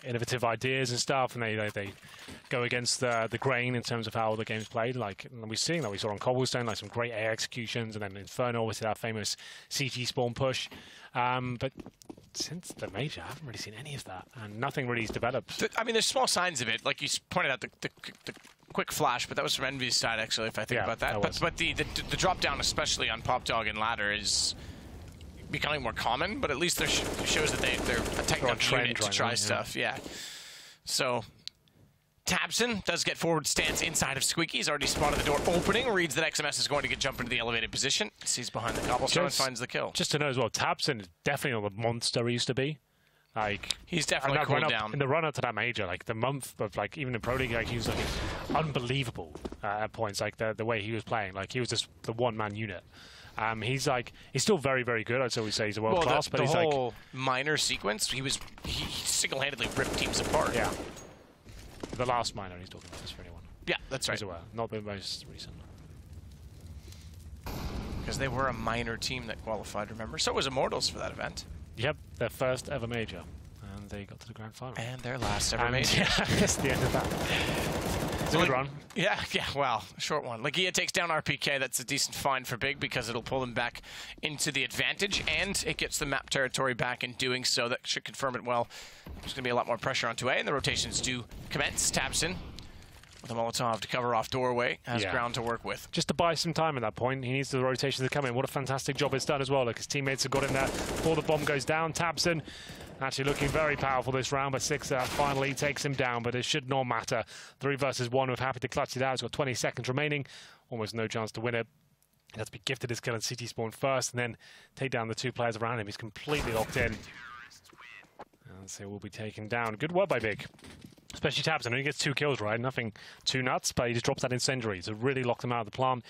Speaker 5: innovative ideas and stuff, and they go against the grain in terms of how the game's played. Like, and we're seeing that. We saw on Cobblestone, like, some great air executions, and then Inferno, with that famous CT spawn push. But since the major, I haven't really seen any of that, and nothing really has developed.
Speaker 4: I mean, there's small signs of it. Like you pointed out, the quick flash, but that was from EnVyUs' side, actually, if I think about that. But the drop down, especially on Pop Dog and Ladder, is becoming more common, but at least there shows that they're a technical unit to try stuff. Yeah. So Tabson does get forward stance inside of Squeaky. He's already spotted the door opening, reads that XMS is going to get jump into the elevated position. Sees behind the cobblestone and finds the kill.
Speaker 5: Just to know as well, Tabson is definitely not the monster he used to be. Like,
Speaker 4: he's definitely cooled down.
Speaker 5: In the run-up to that major, like the month of, like, even in Pro League, like, he was like unbelievable at points. Like the way he was playing, like he was just the one-man unit. He's still very, very good. I'd always say he's a world class. But
Speaker 4: the
Speaker 5: he's
Speaker 4: whole minor sequence, he single-handedly ripped teams apart.
Speaker 5: Yeah. The last minor he's talking about, just for anyone.
Speaker 4: Yeah, that's right.
Speaker 5: As well, not the most recent.
Speaker 4: Because they were a minor team that qualified, remember? So was Immortals for that event.
Speaker 5: Yep, their first ever major. And they got to the grand final.
Speaker 4: And their last ever major.
Speaker 5: Yeah, that's the end of that. It's a good run.
Speaker 4: Yeah, well, a short one. Lagia takes down RPK. That's a decent find for Big because it'll pull them back into the advantage, and it gets the map territory back in doing so. That should confirm it well. There's going to be a lot more pressure onto A, and the rotations do commence. Tabson with a Molotov to cover off doorway, has ground to work with.
Speaker 5: Just to buy some time at that point, he needs the rotations to come in. What a fantastic job it's done as well. Like, his teammates have got in there before the bomb goes down. Tabson Actually looking very powerful this round, but Sixer finally takes him down, but it should not matter. 3 versus 1, with happy to clutch it out. He's got 20 seconds remaining, almost no chance to win it. He has to be gifted his kill in CT spawn first and then take down the 2 players around him. He's completely locked in. And so will be taken down. Good work by Big. Especially Tabs, I know he gets 2 kills, right? Nothing too nuts, but he just drops that incendiary. So really locked him out of the plant.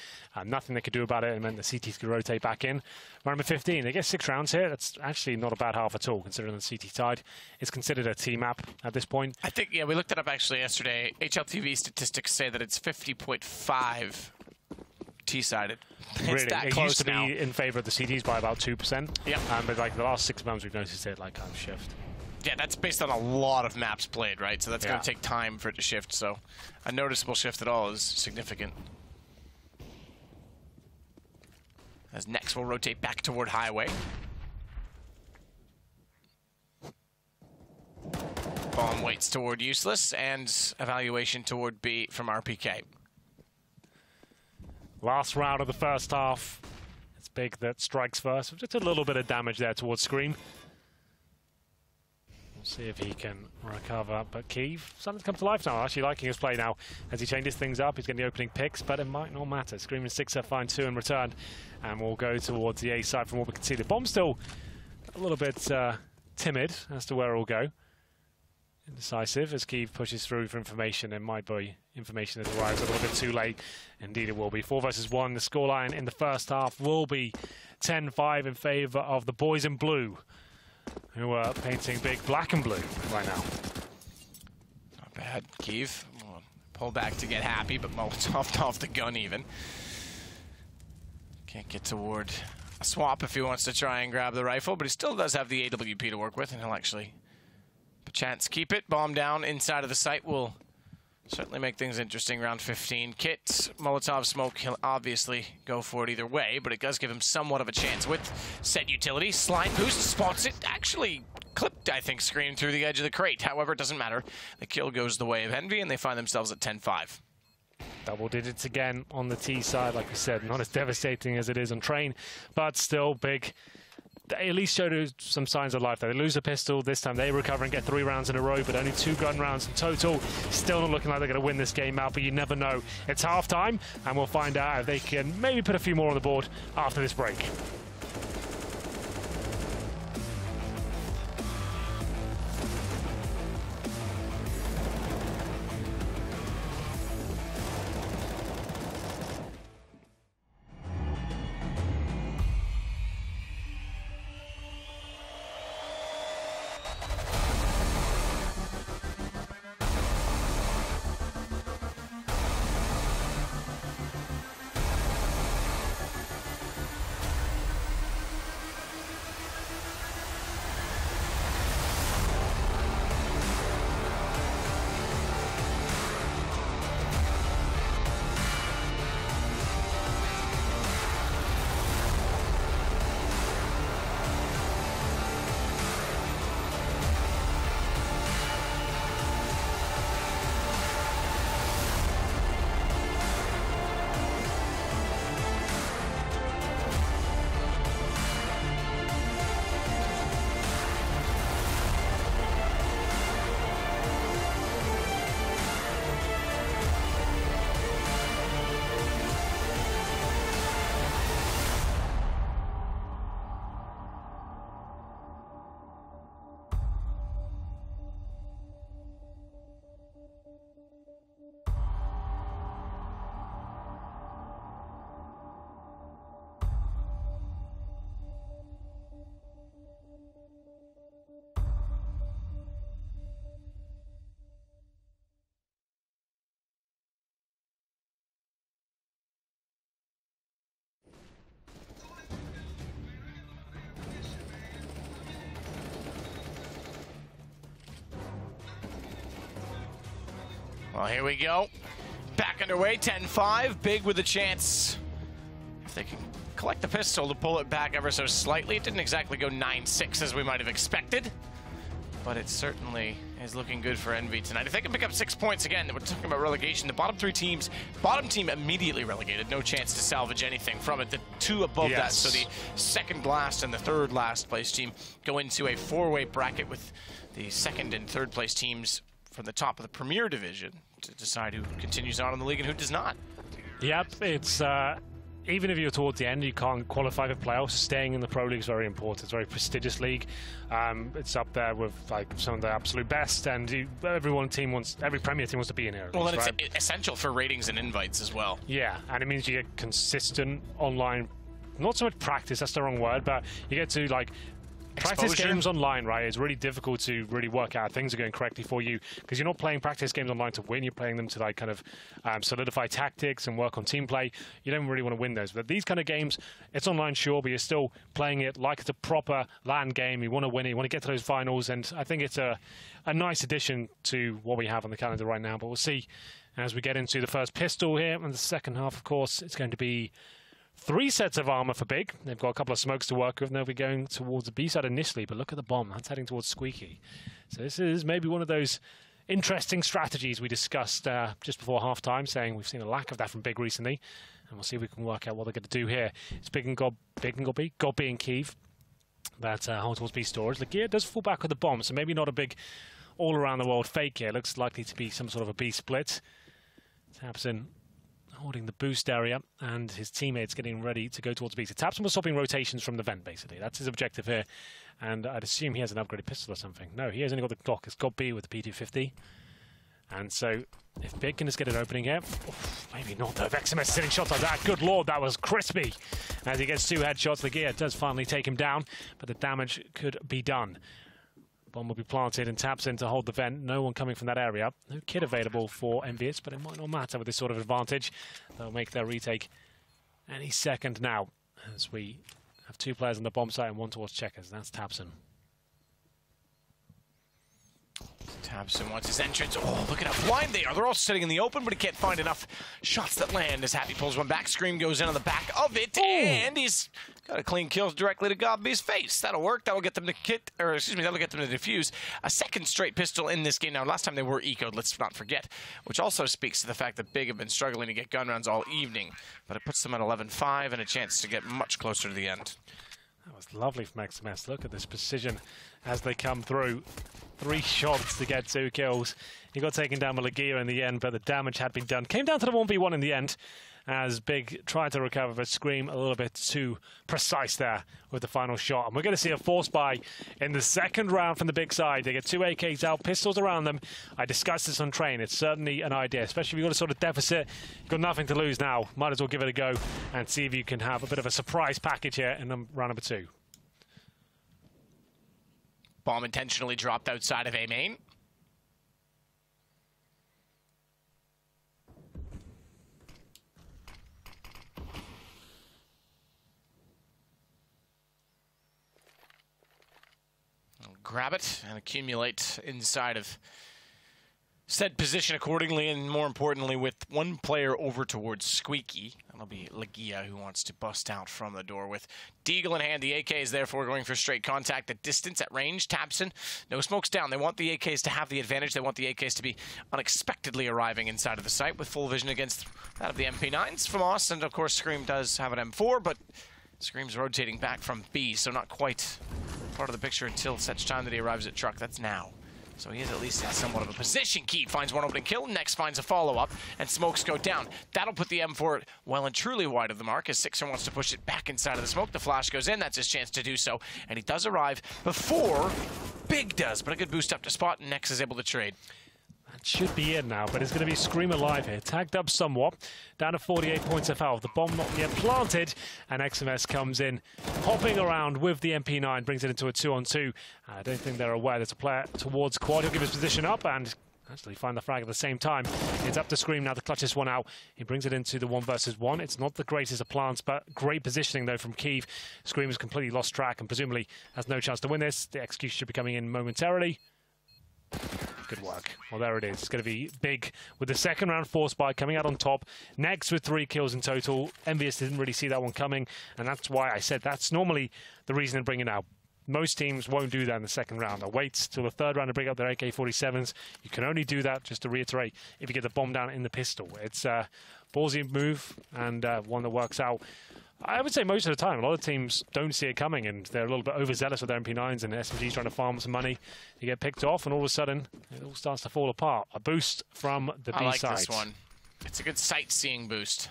Speaker 5: Nothing they could do about it. It meant the CTs could rotate back in. Round number 15, they get 6 rounds here. That's actually not a bad half at all, considering the CT side is considered a team map at this point.
Speaker 4: I think, yeah, we looked it up actually yesterday. HLTV statistics say that it's 50.5 T-sided.
Speaker 5: Really,
Speaker 4: that
Speaker 5: it
Speaker 4: close
Speaker 5: used to
Speaker 4: now.
Speaker 5: be in favor of the CTs by about 2%.
Speaker 4: Yep.
Speaker 5: But like the last 6 months, we've noticed it like kind of shift.
Speaker 4: Yeah, that's based on a lot of maps played, right? So that's
Speaker 5: Yeah.
Speaker 4: going to take time for it to shift. So a noticeable shift at all is significant. As next we'll rotate back toward Highway. Bomb waits toward Useless, and evaluation toward B from RPK.
Speaker 5: Last round of the first half. It's Big that strikes first. Just a little bit of damage there towards Scream. We'll see if he can recover. But Keeve, starting to come to life now. Actually liking his play now. As he changes things up, he's getting the opening picks, but it might not matter. Scream and Sixer find 2 in return. And we'll go towards the A side from what we can see. The bomb's still a little bit timid as to where it'll go. Indecisive as Keeve pushes through for information. It might be information that arrives a little bit too late. Indeed, it will be. 4 versus 1. The scoreline in the first half will be 10-5 in favor of the boys in blue, who are painting Big black and blue right now.
Speaker 4: Not bad. Keeve pull back to get happy, but Molotov off the gun even. Can't get toward a swap if he wants to try and grab the rifle, but he still does have the AWP to work with, and he'll actually chance keep it. Bomb down inside of the site will certainly make things interesting. Round 15. Kit, Molotov smoke, he'll obviously go for it either way, but it does give him somewhat of a chance with said utility. Slide boost, spots it, actually clipped, I think, Scream through the edge of the crate. However, it doesn't matter. The kill goes the way of Envy, and they find themselves at 10-5.
Speaker 5: Double digits again on the T side, like we said. Not as devastating as it is on Train, but still Big. They at least showed some signs of life there. They lose a pistol. This time they recover and get 3 rounds in a row, but only 2 gun rounds in total. Still not looking like they're going to win this game out, but you never know. It's half-time, and we'll find out if they can maybe put a few more on the board after this break.
Speaker 4: Well, here we go. Back underway, 10-5. Big with a chance. If they can collect the pistol to pull it back ever so slightly. It didn't exactly go 9-6 as we might have expected, but it certainly is looking good for Envy tonight. If they can pick up 6 points again, we're talking about relegation. The bottom 3 teams, bottom team immediately relegated. No chance to salvage anything from it. The 2 above that, so the second last and the third last place team go into a 4-way bracket with the second and third place teams from the top of the Premier Division to decide who continues on in the league and who does not.
Speaker 5: Yep, it's even if you're towards the end, you can't qualify for playoffs. Staying in the Pro League is very important. It's a very prestigious league. It's up there with like some of the absolute best, and every Premier team wants to be in here.
Speaker 4: Well,
Speaker 5: least,
Speaker 4: and it's essential for ratings and invites as well.
Speaker 5: Yeah, and it means you get consistent online, not so much practice, that's the wrong word, but you get to like practice games online, right? It's really difficult to really work out things are going correctly for you because you're not playing practice games online to win. You're playing them to like kind of solidify tactics and work on team play. You don't really want to win those. But these kind of games, it's online, sure, but you're still playing it like it's a proper LAN game. You want to win it. You want to get to those finals. And I think it's a nice addition to what we have on the calendar right now. But we'll see as we get into the first pistol here. And the second half, of course, it's going to be 3 sets of armor for Big. They've got a couple of smokes to work with, and they'll be going towards the B side initially, but look at the bomb. That's heading towards Squeaky. So this is maybe one of those interesting strategies we discussed just before halftime, saying we've seen a lack of that from Big recently, and we'll see if we can work out what they're going to do here. It's Big and Gob B and Kiev that hold towards B storage. Legia does fall back with the bomb, so maybe not a big all-around-the-world fake here. Looks likely to be some sort of a B split. Tapson holding the boost area, and his teammates getting ready to go towards B. So Tapson was stopping rotations from the vent, basically. That's his objective here. And I'd assume he has an upgraded pistol or something. No, he has only got the Glock. It's got B with the P250. And so, if Big can just get an opening here, maybe not though. Veximus sitting shots like that. Good lord, that was crispy. As he gets 2 headshots, Legia does finally take him down, but the damage could be done. Bomb will be planted and taps in to hold the vent. No one coming from that area. No kit available for EnVyUs, but it might not matter with this sort of advantage. They'll make their retake any second now, as we have 2 players on the bomb site and 1 towards checkers. That's Tapson.
Speaker 4: Tapson wants his entrance. Oh, look at how blind they are. They're all sitting in the open, but he can't find enough shots that land as Happy pulls one back. Scream goes in on the back of it, and he's got a clean kill directly to Gobby's face. That'll work. That'll get them to that'll get them to defuse. A second straight pistol in this game. Now, last time they were ecoed, let's not forget, which also speaks to the fact that Big have been struggling to get gun rounds all evening, but it puts them at 11-5 and a chance to get much closer to the end.
Speaker 5: That was lovely from XMS. Look at this precision as they come through. 3 shots to get 2 kills. He got taken down by Legia in the end, but the damage had been done. Came down to the 1v1 in the end, as Big tried to recover, but Scream a little bit too precise there with the final shot. And we're going to see a force buy in the second round from the Big side. They get 2 AKs out, pistols around them. I discussed this on train. It's certainly an idea, especially if you've got a sort of deficit. You've got nothing to lose now. Might as well give it a go and see if you can have a bit of a surprise package here in round number 2.
Speaker 4: Bomb intentionally dropped outside of A main. Grab it and accumulate inside of said position accordingly, and more importantly, with 1 player over towards Squeaky. That'll be Legia, who wants to bust out from the door with Deagle in hand. The AK is therefore going for straight contact at distance, at range. Tapson, no smokes down. They want the AKs to have the advantage. They want the AKs to be unexpectedly arriving inside of the site with full vision against that of the MP9s from us. And of course, Scream does have an M4, but Scream's rotating back from B, so not quite part of the picture until such time that he arrives at truck. That's now. So he is at least in somewhat of a position. Keep finds 1 opening kill, next finds a follow-up, and smokes go down. That'll put the M4 well and truly wide of the mark as Sixer wants to push it back inside of the smoke. The flash goes in, that's his chance to do so, and he does arrive before Big does, but a good boost up to spot, and Nex is able to trade.
Speaker 5: That should be it now, but it's going to be Scream alive here. Tagged up somewhat, down to 48 points of health. The bomb not yet planted, and XMS comes in, hopping around with the MP9, brings it into a 2-on-2. I don't think they're aware there's a player towards quad. He'll give his position up and actually find the frag at the same time. It's up to Scream now to clutch this one out. He brings it into the 1 versus 1. It's not the greatest of plants, but great positioning though from Kiev. Scream has completely lost track and presumably has no chance to win this. The execution should be coming in momentarily. Good work. Well, there it is. It's going to be Big with the second round force buy coming out on top. Next with 3 kills in total. EnVyUs didn't really see that one coming, and that's why I said that's normally the reason to bring it out. Most teams won't do that in the second round. They'll wait till the third round to bring up their AK-47s. You can only do that, just to reiterate, if you get the bomb down in the pistol. It's a ballsy move and one that works out. I would say most of the time, a lot of teams don't see it coming and they're a little bit overzealous with their MP9s and SMGs trying to farm some money. You get picked off and all of a sudden it all starts to fall apart. A boost from the B side.
Speaker 4: I like this one. It's a good sightseeing boost.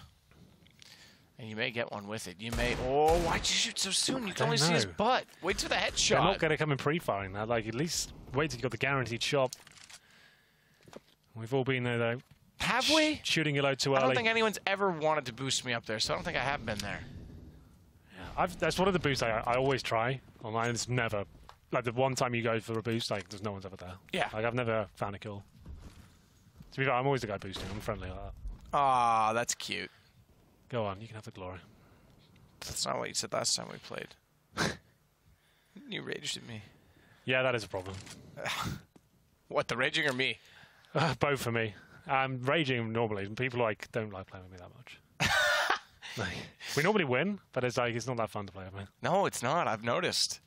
Speaker 4: And you may get one with it. You may... Oh, why'd you shoot so soon? You can only see his butt. Wait till the headshot.
Speaker 5: They're not going to come in pre-firing that. Like, at least wait till you got the guaranteed shot. We've all been there, though.
Speaker 4: Have we?
Speaker 5: Shooting a load too early.
Speaker 4: I don't think anyone's ever wanted to boost me up there, so I don't think I have been there.
Speaker 5: Yeah, that's one of the boosts I always try online. It's never... Like, the one time you go for a boost, like, there's no one's ever there.
Speaker 4: Yeah.
Speaker 5: Like, I've never found a kill. To be fair, I'm always the guy boosting. I'm friendly like that.
Speaker 4: Aw, that's cute.
Speaker 5: Go on, you can have the glory.
Speaker 4: That's not what you said last time we played. You raged at me.
Speaker 5: Yeah, that is a problem.
Speaker 4: What, the raging or me?
Speaker 5: Both for me. Raging normally. People like don't like playing with me that much. Like, we normally win, but it's like it's not that fun to play with me.
Speaker 4: No, it's not. I've noticed.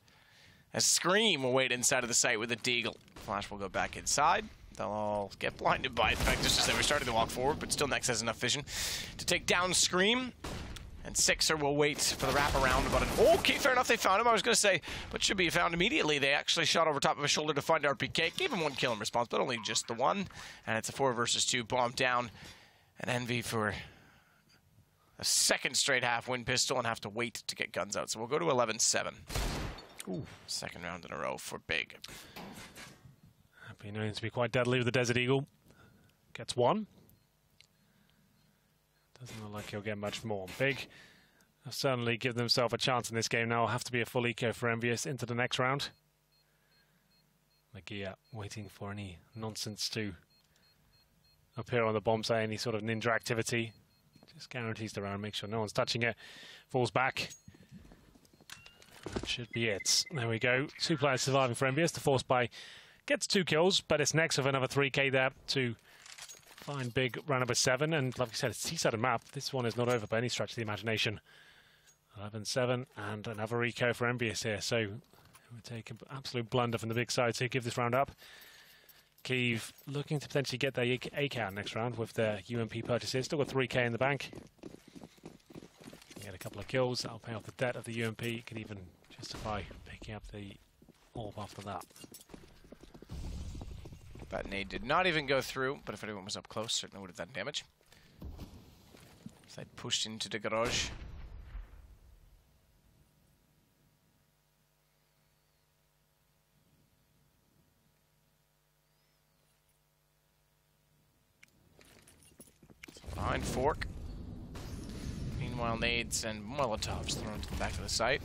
Speaker 4: A Scream will wait inside of the site with a Deagle. Flash will go back inside. They'll all get blinded by it. In fact, just as they were starting to walk forward, but still Nex has enough vision to take down Scream. And Sixer will wait for the wraparound. About okay, fair enough, they found him. I was going to say, but should be found immediately. They actually shot over top of his shoulder to find RPK. Gave him one kill in response, but only just the one. And it's a 4 versus 2 bomb down. And Envy for a second straight half win pistol and have to wait to get guns out. So we'll go to 11-7. Second round in a row for Big.
Speaker 5: Happy known to be quite deadly with the Desert Eagle. Gets one. Doesn't look like he'll get much more. Big have certainly given themselves a chance in this game now. Will have to be a full eco for EnVyUs into the next round. Magia waiting for any nonsense to appear on the bomb site, any sort of ninja activity. Just guarantees the round, make sure no one's touching it. Falls back. That should be it. There we go. 2 players surviving for EnVyUs. The Force Buy gets 2 kills, but it's Nex with another 3k there to find Big round number 7. And like I said, it's a T-sided map. This one is not over by any stretch of the imagination. 11-7 and another eco for EnVyUs here. So we'll take an absolute blunder from the Big side to give this round up. Kiev looking to potentially get their AK next round with their UMP purchases. Still got 3k in the bank. Get a couple of kills. That'll pay off the debt of the UMP. Could even justify picking up the orb after that.
Speaker 4: That nade did not even go through, but if anyone was up close, certainly would have done damage. So they pushed into the garage. Behind Fork. Meanwhile, nades and Molotovs thrown to the back of the site.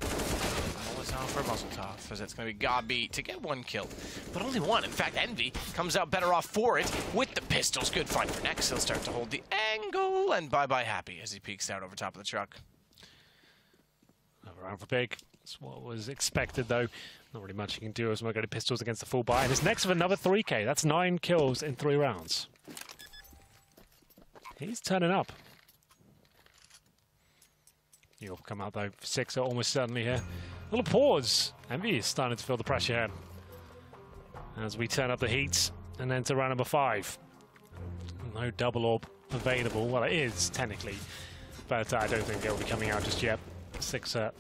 Speaker 4: Molotov for Muzzletov, as it's going to be Gabi to get 1 kill, but only 1. In fact, Envy comes out better off for it with the pistols. Good find for Nex. He'll start to hold the angle, and bye-bye Happy as he peeks out over top of the truck.
Speaker 5: Another round for Big. That's what was expected, though. Not really much he can do as we're going to pistols against the full buy. And his Nex with another 3k. That's 9 kills in 3 rounds. He's turning up. He'll come out, though. Sixer almost certainly here. A little pause. Envy is starting to feel the pressure here. As we turn up the heat and then to round number 5. No double orb available. Well, it is, technically. But I don't think it'll be coming out just yet. Sixer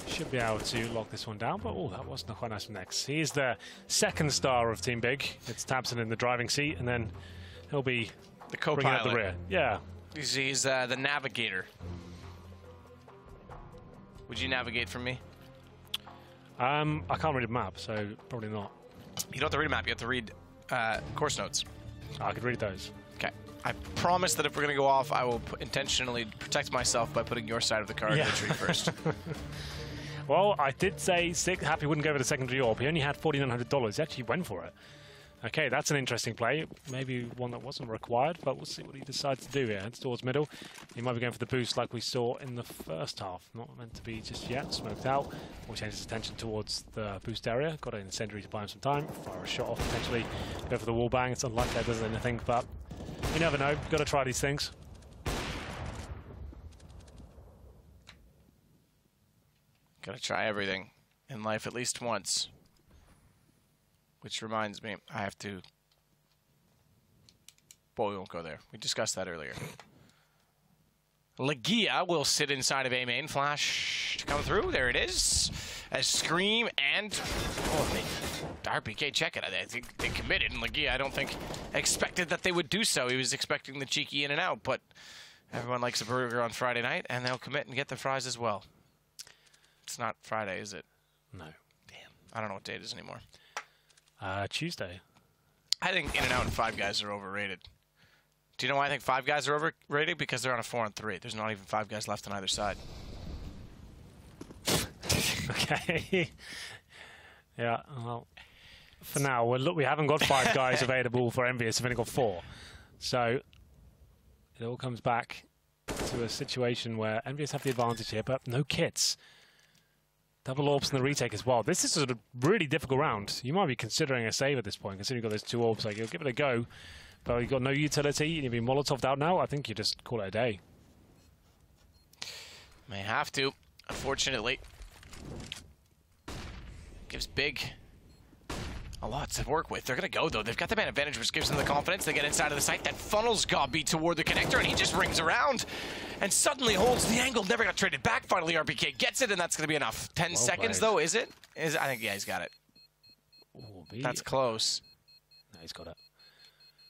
Speaker 5: should be able to lock this one down. But, oh, that was not quite nice from Nex. He is the second star of Team Big. It's Tabson in the driving seat. And then he'll be
Speaker 4: the co-pilot.
Speaker 5: Bringing up the rear. Yeah.
Speaker 4: He's the navigator. Would you navigate for me?
Speaker 5: I can't read a map, so probably not.
Speaker 4: You don't have to read a map. You have to read course notes.
Speaker 5: I could read those.
Speaker 4: Okay. I promise that if we're going to go off, I will intentionally protect myself by putting your side of the car in the tree first.
Speaker 5: Well, I did say Happy wouldn't go for the secondary orb. He only had $4,900. He actually went for it. Okay, that's an interesting play. Maybe one that wasn't required, but we'll see what he decides to do here. Heads towards middle. He might be going for the boost like we saw in the first half. Not meant to be just yet. Smoked out. Will change his attention towards the boost area. Got an incendiary to buy him some time. Fire a shot off potentially. Go for the wall bang. It's unlikely that does anything, but you never know. Got to try these things.
Speaker 4: Gotta try everything in life at least once. Which reminds me, I have to... Well, we won't go there. We discussed that earlier. Legia will sit inside of A main. Flash to come through. There it is. A Scream and... Oh, RPK check it. I think they committed. And Legia, I don't think, expected that they would do so. He was expecting the cheeky in and out. But everyone likes a burger on Friday night, and they'll commit and get the fries as well. It's not Friday, is it?
Speaker 5: No.
Speaker 4: Damn. I don't know what day it is anymore.
Speaker 5: Tuesday.
Speaker 4: I think In-N-Out and Five Guys are overrated. Do you know why I think Five Guys are overrated? Because they're on a 4-on-3. There's not even Five Guys left on either side.
Speaker 5: Okay. Yeah, well, for now, we haven't got 5 guys available for EnVyUs. We've only got 4. So it all comes back to a situation where EnVyUs have the advantage here, but no kits. Double orbs in the retake as well. This is a really difficult round. You might be considering a save at this point, considering you've got those 2 orbs. Like, you'll give it a go, but you've got no utility, and you've been Molotov'd out now. I think you just call it a day.
Speaker 4: May have to, unfortunately. Gives Big a lot to work with. They're going to go, though. They've got the man advantage, which gives them the confidence. They get inside of the site. That funnels Gobby toward the connector, and he just rings around and suddenly holds the angle. Never got traded back. Finally, RPK gets it, and that's going to be enough. 10 seconds, though, is it? I think, yeah, he's got it.
Speaker 5: Ooh,
Speaker 4: That's close.
Speaker 5: No, he's got it.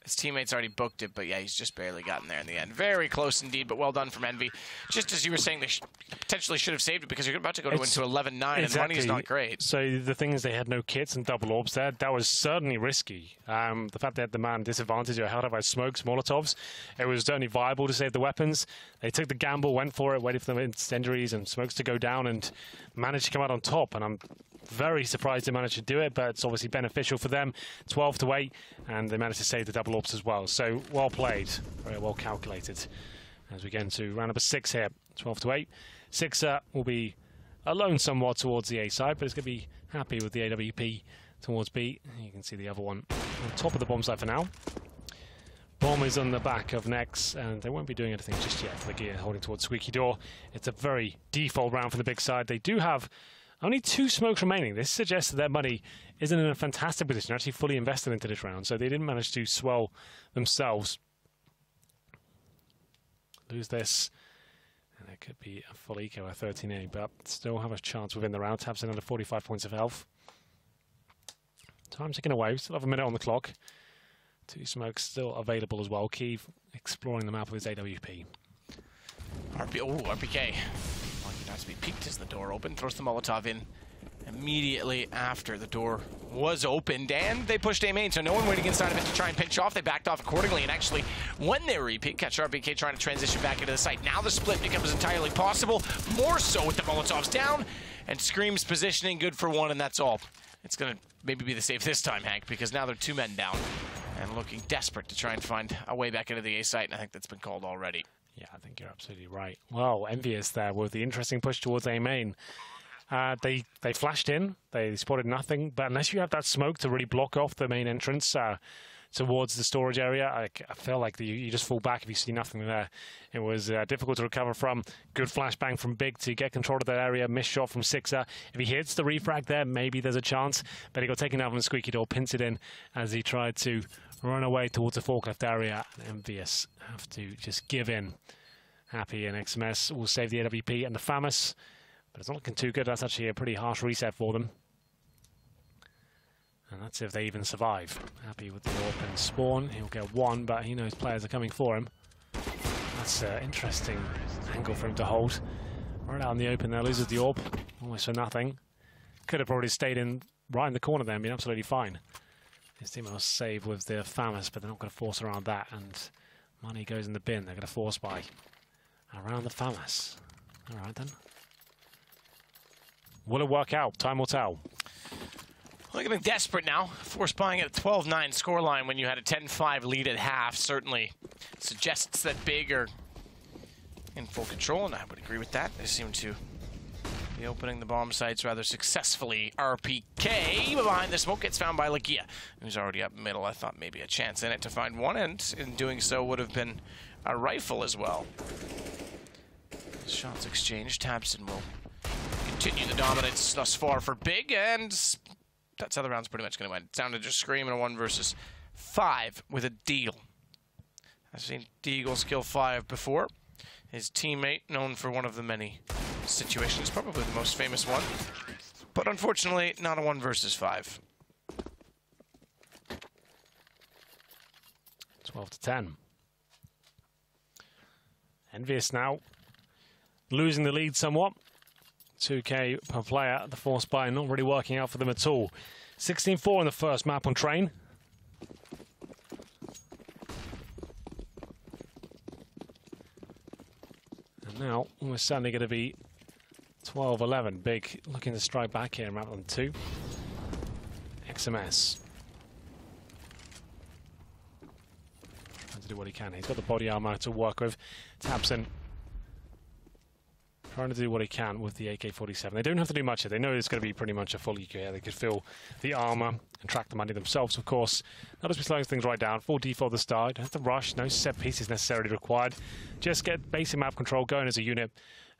Speaker 4: His teammates already booked it, but yeah, he's just barely gotten there in the end. Very close indeed, but well done from Envy. Just as you were saying, they potentially should have saved it because you're about to go into 11-9, and the money's not great.
Speaker 5: So the thing is, they had no kits and double orbs there. That was certainly risky. The fact they had the man disadvantage or held up by smokes, Molotovs, it was certainly viable to save the weapons. They took the gamble, went for it, waited for the incendiaries and smokes to go down, and managed to come out on top. And I'm very surprised they managed to do it, but it's obviously beneficial for them. 12-8, and they managed to save the double orbs as well. So well played, very well calculated. As we get into round number 6 here, 12-8. Sixer will be alone somewhat towards the A side, but it's going to be happy with the AWP towards B. You can see the other one on top of the bomb site for now. Bomb is on the back of Nex, and they won't be doing anything just yet. The gear holding towards Squeaky Door. It's a very default round for the big side. They do have only 2 smokes remaining. This suggests that their money isn't in a fantastic position, actually fully invested into this round, so they didn't manage to swell themselves. Lose this, and it could be a full eco at 13A, but still have a chance within the round. Taps in under 45 points of health. Time ticking away. We still have a minute on the clock. 2 smokes still available as well. Keeve exploring the map with his AWP.
Speaker 4: RPK. Not to be peeked as the door opened. Throws the Molotov in immediately after the door was opened, and they pushed A main, so no one waiting inside of it to try and pinch off. They backed off accordingly, and actually, when they repeat, catch RPK trying to transition back into the site. Now the split becomes entirely possible, more so with the Molotovs down, and Scream's positioning good for 1, and that's all. It's going to maybe be the save this time, Hank, because now they're 2 men down, and looking desperate to try and find a way back into the A site, and I think that's been called already.
Speaker 5: Yeah, I think you're absolutely right. Well, EnVyUs there with the interesting push towards A main. They flashed in, they spotted nothing, but unless you have that smoke to really block off the main entrance towards the storage area, I feel like you just fall back if you see nothing there. It was difficult to recover from. Good flashbang from Big to get control of that area. Missed shot from Sixer. If he hits the refrag there, maybe there's a chance, but he got taken out on the Squeaky Door, pins it in as he tried to run away towards the forklift area. EnVyUs have to just give in. Happy and XMS will save the AWP and the FAMAS, but it's not looking too good. That's actually a pretty harsh reset for them. And that's if they even survive. Happy with the open spawn. He'll get 1, but he knows players are coming for him. That's an interesting angle for him to hold. Right out in the open there, loses the orb. Almost for nothing. Could have probably stayed in right in the corner there and been absolutely fine. His team will save with the FAMAS, but they're not going to force around that, and money goes in the bin. They're going to force buy around the FAMAS. All right, then. Will it work out? Time will tell.
Speaker 4: Looking desperate now. Force buying at a 12-9 scoreline when you had a 10-5 lead at half certainly suggests that Big are in full control, and I would agree with that. They seem to be opening the bomb sites rather successfully. RPK behind the smoke gets found by Legia, who's already up middle. I thought maybe a chance in it to find 1, and in doing so would have been a rifle as well. Shots exchanged. Tabson will continue the dominance thus far for Big, and that's how the round's pretty much going to end. It's down to just Scream in a 1 versus 5 with a Deagle. I've seen Deagles kill 5 before. His teammate, known for one of the many situations, probably the most famous one, but unfortunately not a 1 versus 5.
Speaker 5: 12-10. EnVyUs now losing the lead somewhat. 2K per player. The force buy not really working out for them at all. 16-4 in the first map on Train. And now we're certainly going to be 12-11. Big looking to strike back here in map on 2. XMS. Trying to do what he can. He's got the body armor to work with. Tabson trying to do what he can with the AK-47. They don't have to do much here. They know it's going to be pretty much a full EQ here. They could fill the armor and track the money themselves, of course. That'll just be slowing things right down. Full default at the start. Don't have to rush. No set pieces necessarily required. Just get basic map control going as a unit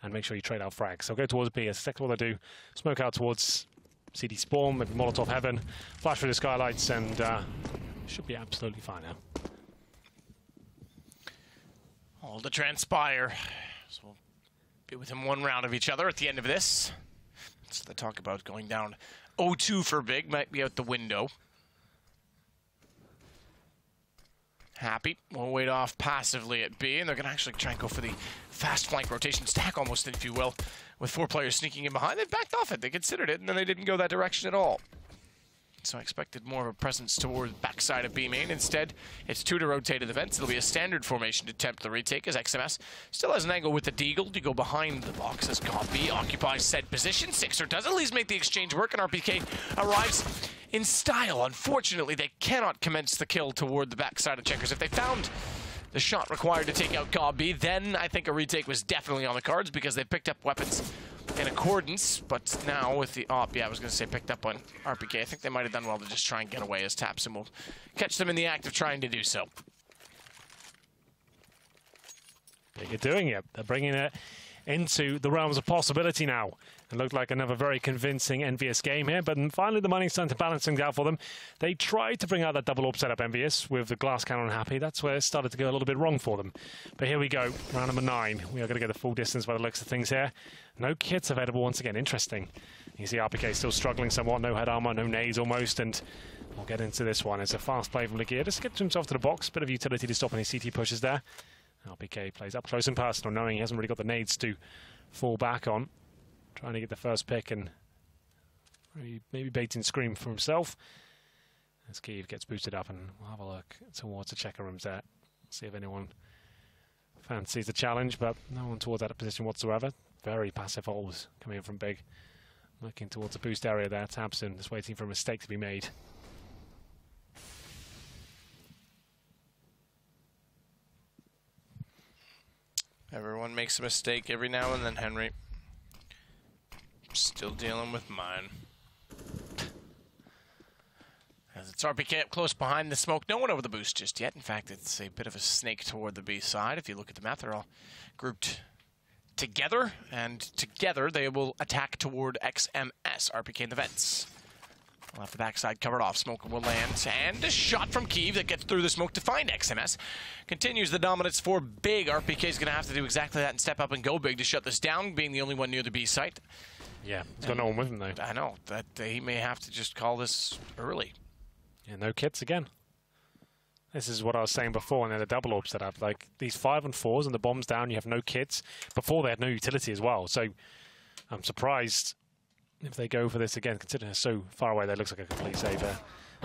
Speaker 5: and make sure you trade out frags. So go towards B. That's exactly what they do. Smoke out towards CD Spawn, maybe Molotov Heaven. Flash through the skylights and should be absolutely fine now.
Speaker 4: All to transpire. So we'll be within 1 round of each other at the end of this. So the talk about going down 0-2 for Big might be out the window. Happy will wait off passively at B, and they're going to actually try and go for the fast flank rotation stack almost, if you will, with 4 players sneaking in behind. They've backed off it. They considered it, and then they didn't go that direction at all. So I expected more of a presence toward the backside of B main. Instead, it's 2 to rotate to the vents. It'll be a standard formation to attempt the retake as XMS still has an angle with the Deagle to go behind the box as Copy occupies said position. Sixer does at least make the exchange work, and RPK arrives in style. Unfortunately, they cannot commence the kill toward the backside of Checkers. If they found the shot required to take out Copy, then I think a retake was definitely on the cards because they picked up weapons in accordance, but now with the op, yeah, I was going to say picked up on RPK. I think they might have done well to just try and get away as Tapson will catch them in the act of trying to do so.
Speaker 5: They're doing it. They're bringing it into the realms of possibility now. It looked like another very convincing EnVyUs game here, but finally the money's starting to balance things out for them. They tried to bring out that double AWP setup EnVyUs with the glass cannon happy. That's where it started to go a little bit wrong for them. But here we go, round number 9. We are going to get the full distance by the looks of things here. No kits available once again. Interesting. You see RPK still struggling somewhat. No head armor, no nades almost, and we'll get into this one. It's a fast play from Legear. Just gets himself to the box. Bit of utility to stop any CT pushes there. RPK plays up close and personal, knowing he hasn't really got the nades to fall back on. Trying to get the first pick and maybe baiting Scream for himself. As Kiev gets boosted up, and we'll have a look towards the checker rooms there. See if anyone fancies the challenge, but no one towards that position whatsoever. Very passive holes coming in from Big. Looking towards the boost area there. Tabson just waiting for a mistake to be made.
Speaker 4: Everyone makes a mistake every now and then, Henry. Still dealing with mine. As it's RPK up close behind the smoke. No one over the boost just yet. In fact, it's a bit of a snake toward the B side. If you look at the map, they're all grouped together, and together they will attack toward XMS. RPK in the vents. We'll have the backside covered off. Smoke will land, and a shot from Kiev that gets through the smoke to find XMS. Continues the dominance for Big. RPK is going to have to do exactly that and step up and go big to shut this down, being the only one near the B site.
Speaker 5: Yeah, he's got no one with him though.
Speaker 4: I know that he may have to just call this early.
Speaker 5: Yeah, no kits again. This is what I was saying before, and then the double AWP setup. Like these 5-on-4s and the bombs down, you have no kits. Before they had no utility as well, so I'm surprised if they go for this again, considering they're so far away. That looks like a complete save there.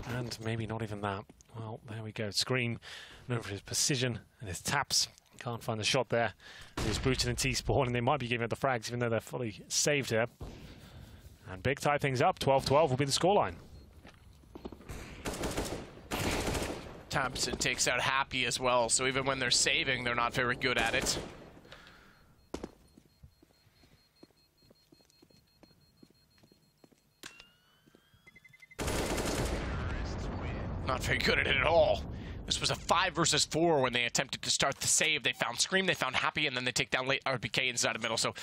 Speaker 5: And maybe not even that. Well, there we go. Scream, known for his precision and his taps. Can't find the shot there. He's boosted in T-spawn, and they might be giving it the frags, even though they're fully saved here. And Big tie things up. 12-12 will be the scoreline.
Speaker 4: Thompson takes out Happy as well, so even when they're saving, they're not very good at it. Not very good at it at all. This was a 5 versus 4 when they attempted to start the save. They found Scream, they found Happy, and then they take down late RPK inside the middle. So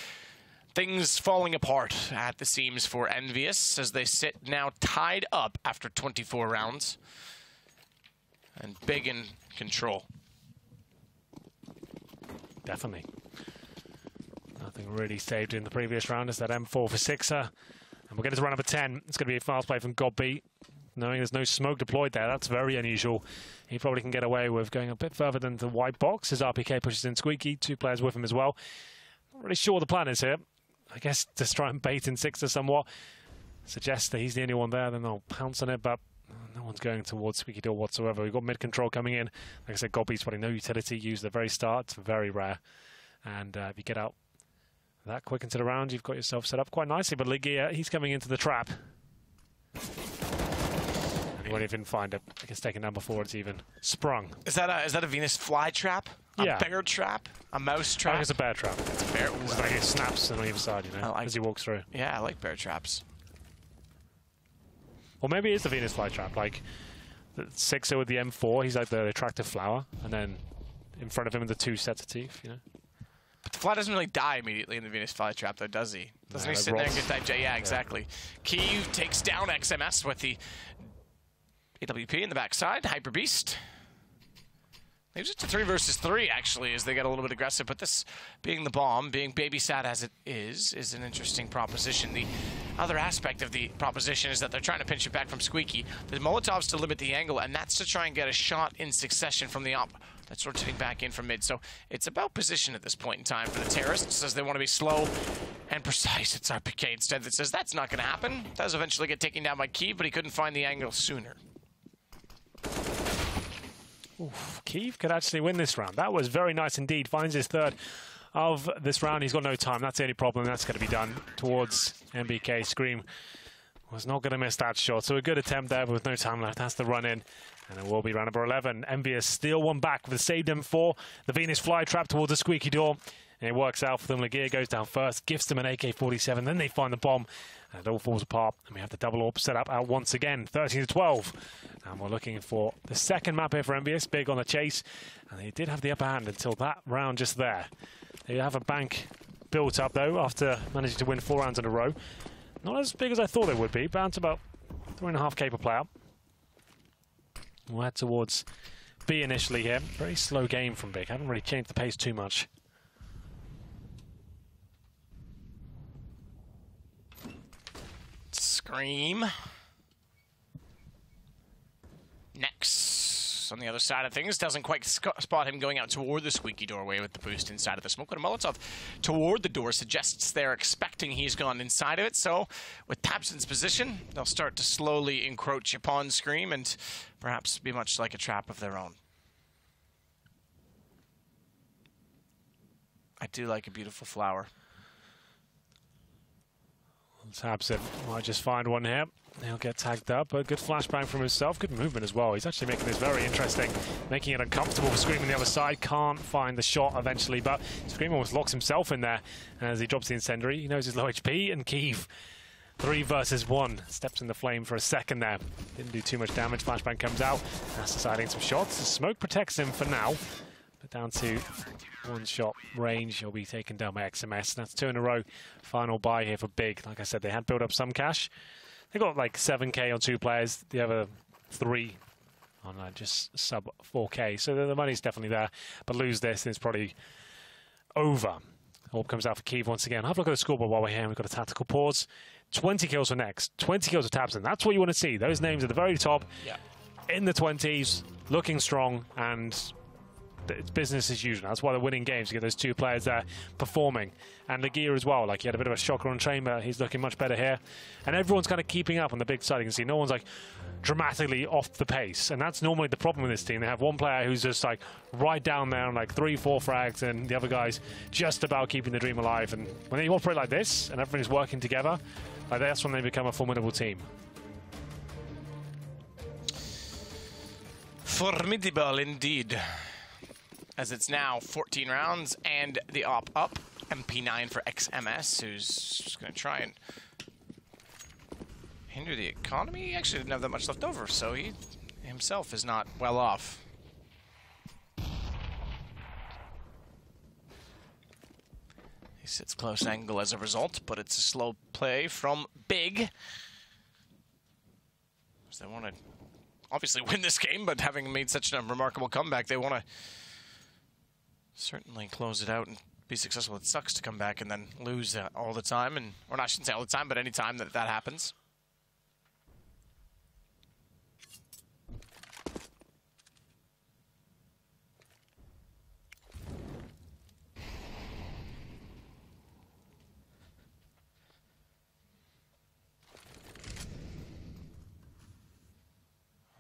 Speaker 4: Things falling apart at the seams for EnVyUs as they sit now tied up after 24 rounds. And big in control.
Speaker 5: Definitely. Nothing really saved in the previous round. It's that M4 for Sixer. And we're getting to round number 10. It's going to be a fast play from Godby. Knowing there's no smoke deployed there, that's very unusual. He probably can get away with going a bit further than the white box as RPK pushes in Squeaky. 2 players with him as well. Not really sure what the plan is here. I guess just try and bait in Sixer somewhat. Suggest that he's the only one there, then they'll pounce on it, but no one's going towards Squeaky Door whatsoever. We've got mid-control coming in. Like I said, Godby's probably no utility used at the very start. It's very rare. And if you get out that quick into the round, you've got yourself set up quite nicely. But Ligia, he's coming into the trap. And he won't even find it. It gets taken down before it's even sprung.
Speaker 4: Is that a Venus fly trap? A
Speaker 5: Yeah.
Speaker 4: bear trap? A mouse trap?
Speaker 5: I think it's a bear trap.
Speaker 4: It's a bear.
Speaker 5: It's like it snaps on either side, you know, as he walks through.
Speaker 4: Yeah, I like bear traps.
Speaker 5: Or maybe it's the Venus fly trap. Like the Sixer with the M4, he's like the attractive flower, and then in front of him are the 2 sets of teeth, you know.
Speaker 4: But the fly doesn't really die immediately in the Venus fly trap, though, does he? Doesn't he sit there and get that J? Yeah, exactly. Kyiv takes down XMS with the AWP in the backside. Hyper Beast. Leaves it to 3 versus 3, actually, as they get a little bit aggressive. But this being the bomb, being babysat as it is an interesting proposition. The other aspect of the proposition is that they're trying to pinch it back from Squeaky. The Molotovs to limit the angle, and that's to try and get a shot in succession from the op that's rotating back in from mid. So it's about position at this point in time for the terrorists, as they want to be slow and precise. It's RPK instead that says that's not going to happen. Does eventually get taken down by Kyiv, but he couldn't find the angle sooner.
Speaker 5: Oof, Kyiv could actually win this round. That was very nice indeed. Finds his 3rd of this round. He's got no time. That's the only problem. That's going to be done towards MBK. Scream was not going to miss that shot. So a good attempt there, but with no time left. Has to run in. And it will be round number 11. EnVyUs steal one back with a saved M4. The Venus fly trap towards the Squeaky Door. And it works out for them. Ligia goes down first, gives them an AK-47. Then they find the bomb. And it all falls apart. And we have the double AWP set up out once again. 13-12. And we're looking for the second map here for EnVyUs. Big on the chase. And they did have the upper hand until that round just there. They have a bank built up, though, after managing to win 4 rounds in a row. Not as big as I thought it would be. Bound to about 3.5K per player. We'll head towards B initially here. Very slow game from Big. Haven't really changed the pace too much.
Speaker 4: Scream. Next, on the other side of things, doesn't quite spot him going out toward the Squeaky doorway with the boost inside of the smoke. But a Molotov toward the door suggests they're expecting he's gone inside of it. So with tabseN's position, they'll start to slowly encroach upon Scream and perhaps be much like a trap of their own. I do like a beautiful flower.
Speaker 5: tabseN might just find one here. He'll get tagged up, but good flashbang from himself. Good movement as well. He's actually making this very interesting, making it uncomfortable for Scream on the other side. Can't find the shot eventually, but Scream almost locks himself in there as he drops the incendiary. He knows he's low HP, and Kyiv, 3 versus 1, steps in the flame for a second there. Didn't do too much damage. Flashbang comes out. That's deciding some shots. The smoke protects him for now, but down to 1 shot range. He'll be taken down by XMS. That's 2 in a row. Final buy here for Big. Like I said, they had built up some cash. They got like 7K on 2 players. The other 3 on just sub 4K. So the money's definitely there. But lose this, and it's probably over. Orb comes out for Kyiv once again. Have a look at the scoreboard while we're here. We've got a tactical pause. 20 kills for next. 20 kills for tabseN. That's what you want to see. Those names at the very top.
Speaker 4: Yeah.
Speaker 5: In the 20s, looking strong, and it's business as usual. That's why they're winning games. You get those 2 players there performing. And Ligia as well. Like, he had a bit of a shocker on Chamber. He's looking much better here. And everyone's kind of keeping up on the big side. You can see no one's like dramatically off the pace. And that's normally the problem with this team. They have one player who's just like right down there on like 3-4 frags, and the other guy's just about keeping the dream alive. And when they operate like this and everybody's working together, like, that's when they become a formidable team.
Speaker 4: Formidable indeed. As it's now 14 rounds and the op up. MP9 for XMS, who's just going to try and hinder the economy. He actually didn't have that much left over, so he himself is not well off. He sits close angle as a result, but it's a slow play from Big. They want to obviously win this game, but having made such a remarkable comeback, they want to certainly close it out and be successful. It sucks to come back and then lose all the time, or I shouldn't say all the time, but any time that happens.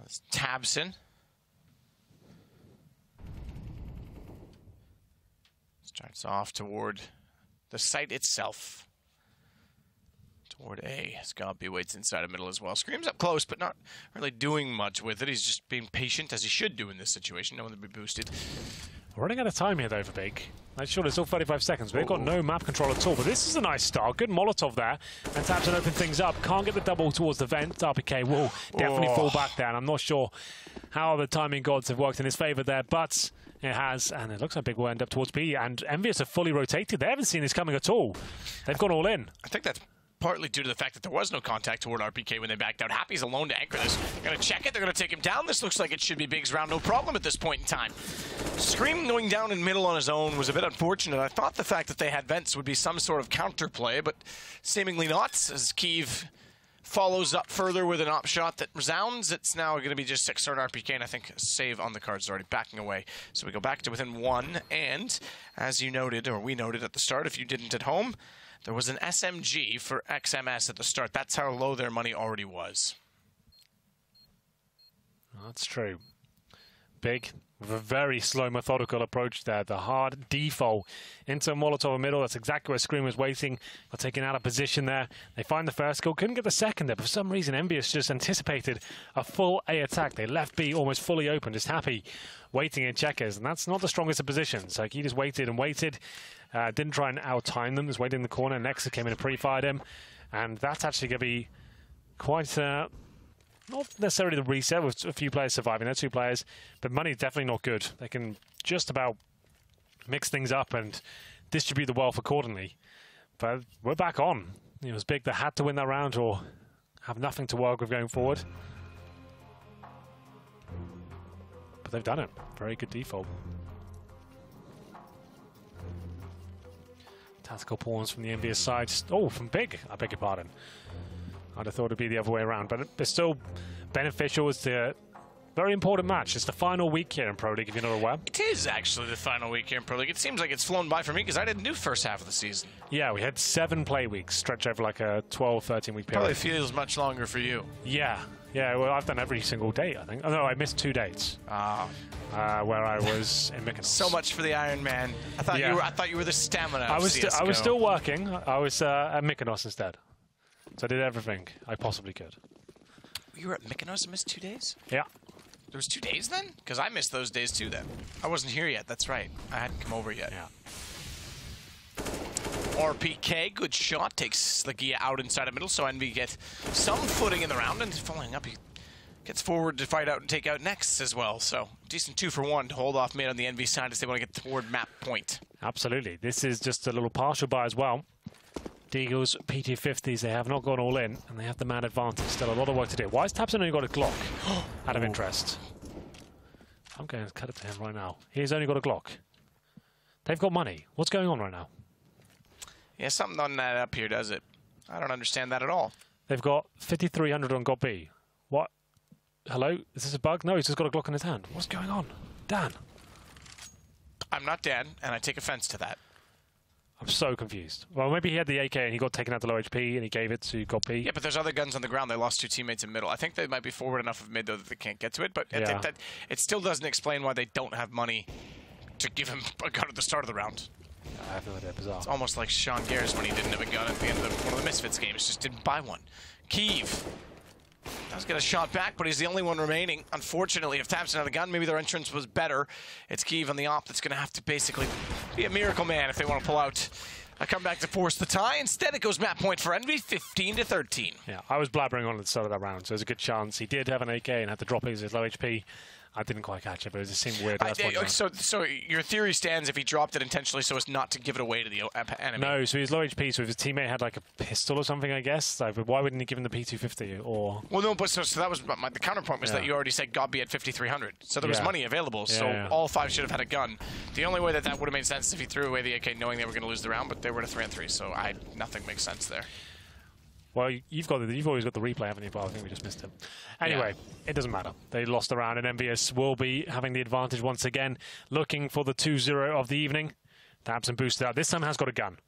Speaker 4: It's Tabson. Starts off toward the site itself. Toward A. Scott waits inside the middle as well. Scream's up close, but not really doing much with it. He's just being patient, as he should do in this situation. No one to be boosted.
Speaker 5: We're running out of time here, though, for Big. Like, sure, there's still 35 seconds. They've got no map control at all, but this is a nice start. Good Molotov there. And Tabson open things up. Can't get the double towards the vent. RPK will definitely fall back there. And I'm not sure how the timing gods have worked in his favor there, but it has. And it looks like Big will end up towards B. And EnVyUs are fully rotated. They haven't seen this coming at all. They've gone all in.
Speaker 4: I think that's partly due to the fact that there was no contact toward RPK when they backed out. Happy's alone to anchor this. They're going to check it. They're going to take him down. This looks like it should be Big's round. No problem at this point in time. Scream going down in middle on his own was a bit unfortunate. I thought the fact that they had vents would be some sort of counterplay, but seemingly not. As Kiev follows up further with an op shot that resounds, it's now going to be just 6-start RPK, and I think a save on the cards is already backing away. So we go back to within 1, and as you noted, or we noted at the start, if you didn't at home, there was an SMG for XMS at the start. That's how low their money already was.
Speaker 5: That's true. Big, with a very slow, methodical approach there. The hard default into Molotov middle. That's exactly where Scream was waiting. Got taken out of position there. They find the first kill. Couldn't get the second there, but for some reason, EnVyUs just anticipated a full A attack. They left B almost fully open, just happy, waiting in checkers. And that's not the strongest of positions. Like, he just waited and waited. Didn't try and out-time them. Just waited in the corner. Nexa came in and pre-fired him. And that's actually going to be quite... not necessarily the reset with a few players surviving. They're 2 players, but money's definitely not good. They can just about mix things up and distribute the wealth accordingly. But we're back on. It was Big that had to win that round or have nothing to work with going forward. But they've done it. Very good default. Tactical pawns from the EnVyUs side. Oh, from Big. I beg your pardon. I'd have thought it'd be the other way around, but it's still beneficial. It's a very important match. It's the final week here in Pro League, if you're not aware.
Speaker 4: It is actually the final week here in Pro League. It seems like it's flown by for me because I didn't do first half of the season.
Speaker 5: Yeah, we had 7 play weeks, stretch over like a 12, 13-week period.
Speaker 4: Probably feels much longer for you.
Speaker 5: Yeah. Yeah, well, I've done every single date, I think. Oh, no, I missed 2 dates. Where I was in Mykonos.
Speaker 4: So much for the Iron Man. I thought you were the stamina of CSGO.
Speaker 5: I was still working. I was at Mykonos instead. So I did everything I possibly could.
Speaker 4: You were at Mykonos and missed 2 days?
Speaker 5: Yeah.
Speaker 4: There was 2 days then? Because I missed those days too then. I wasn't here yet, that's right. I hadn't come over yet.
Speaker 5: Yeah.
Speaker 4: RPK, good shot, takes Lagia out inside the middle, so EnVy get some footing in the round, and following up, he gets forward to fight out and take out next as well. So decent 2 for 1 to hold off mid on the EnVy side as they want to get toward map point.
Speaker 5: Absolutely. This is just a little partial buy as well. Deagles, PT50s, they have not gone all in, and they have the man advantage. Still a lot of work to do. Why has Tabson only got a Glock out of interest? I'm going to cut it to him right now. He's only got a Glock. They've got money. What's going on right now?
Speaker 4: Yeah, something on that up here, does it? I don't understand that at all.
Speaker 5: They've got 5,300 on God B. What? Hello? Is this a bug? No, he's just got a Glock in his hand. What's going on? Dan.
Speaker 4: I'm not Dan, and I take offense to that.
Speaker 5: I'm so confused. Well, maybe he had the AK and he got taken out to low HP and he gave it to God P.
Speaker 4: Yeah, but there's other guns on the ground. They lost 2 teammates in middle. I think they might be forward enough of mid, though, that they can't get to it. But
Speaker 5: yeah.
Speaker 4: It still doesn't explain why they don't have money to give him a gun at the start of the round.
Speaker 5: I have no idea. Bizarre.
Speaker 4: It's almost like Sean Gares when he didn't have a gun at the end of one of the Misfits games. Just didn't buy one. Kiev does get a shot back, but he's the only one remaining. Unfortunately, if Tabson had a gun, maybe their entrance was better. It's Kiev on the op that's going to have to basically be a miracle man if they want to pull out a comeback to force the tie. Instead, it goes map point for EnVy, 15-13.
Speaker 5: Yeah, I was blabbering on at the start of that round, so there's a good chance. He did have an AK and had to drop his low HP I didn't quite catch it, but it just seemed weird.
Speaker 4: So your theory stands if he dropped it intentionally so as not to give it away to the enemy?
Speaker 5: No, so he's low HP, so if his teammate had like a pistol or something, I guess. Like, why wouldn't he give him the P250? Or
Speaker 4: Well, no, but so that was the counterpoint was that you already said Gobby at 5,300. So there was money available, so all 5 should have had a gun. The only way that would have made sense is if he threw away the AK knowing they were going to lose the round, but they were at a 3-on-3, so nothing makes sense there.
Speaker 5: Well, you've always got the replay, haven't you? But I think we just missed it. Anyway, it doesn't matter. They lost the round, and EnVyUs will be having the advantage once again, looking for the 2-0 of the evening. Tabson boosted out. This time has got a gun.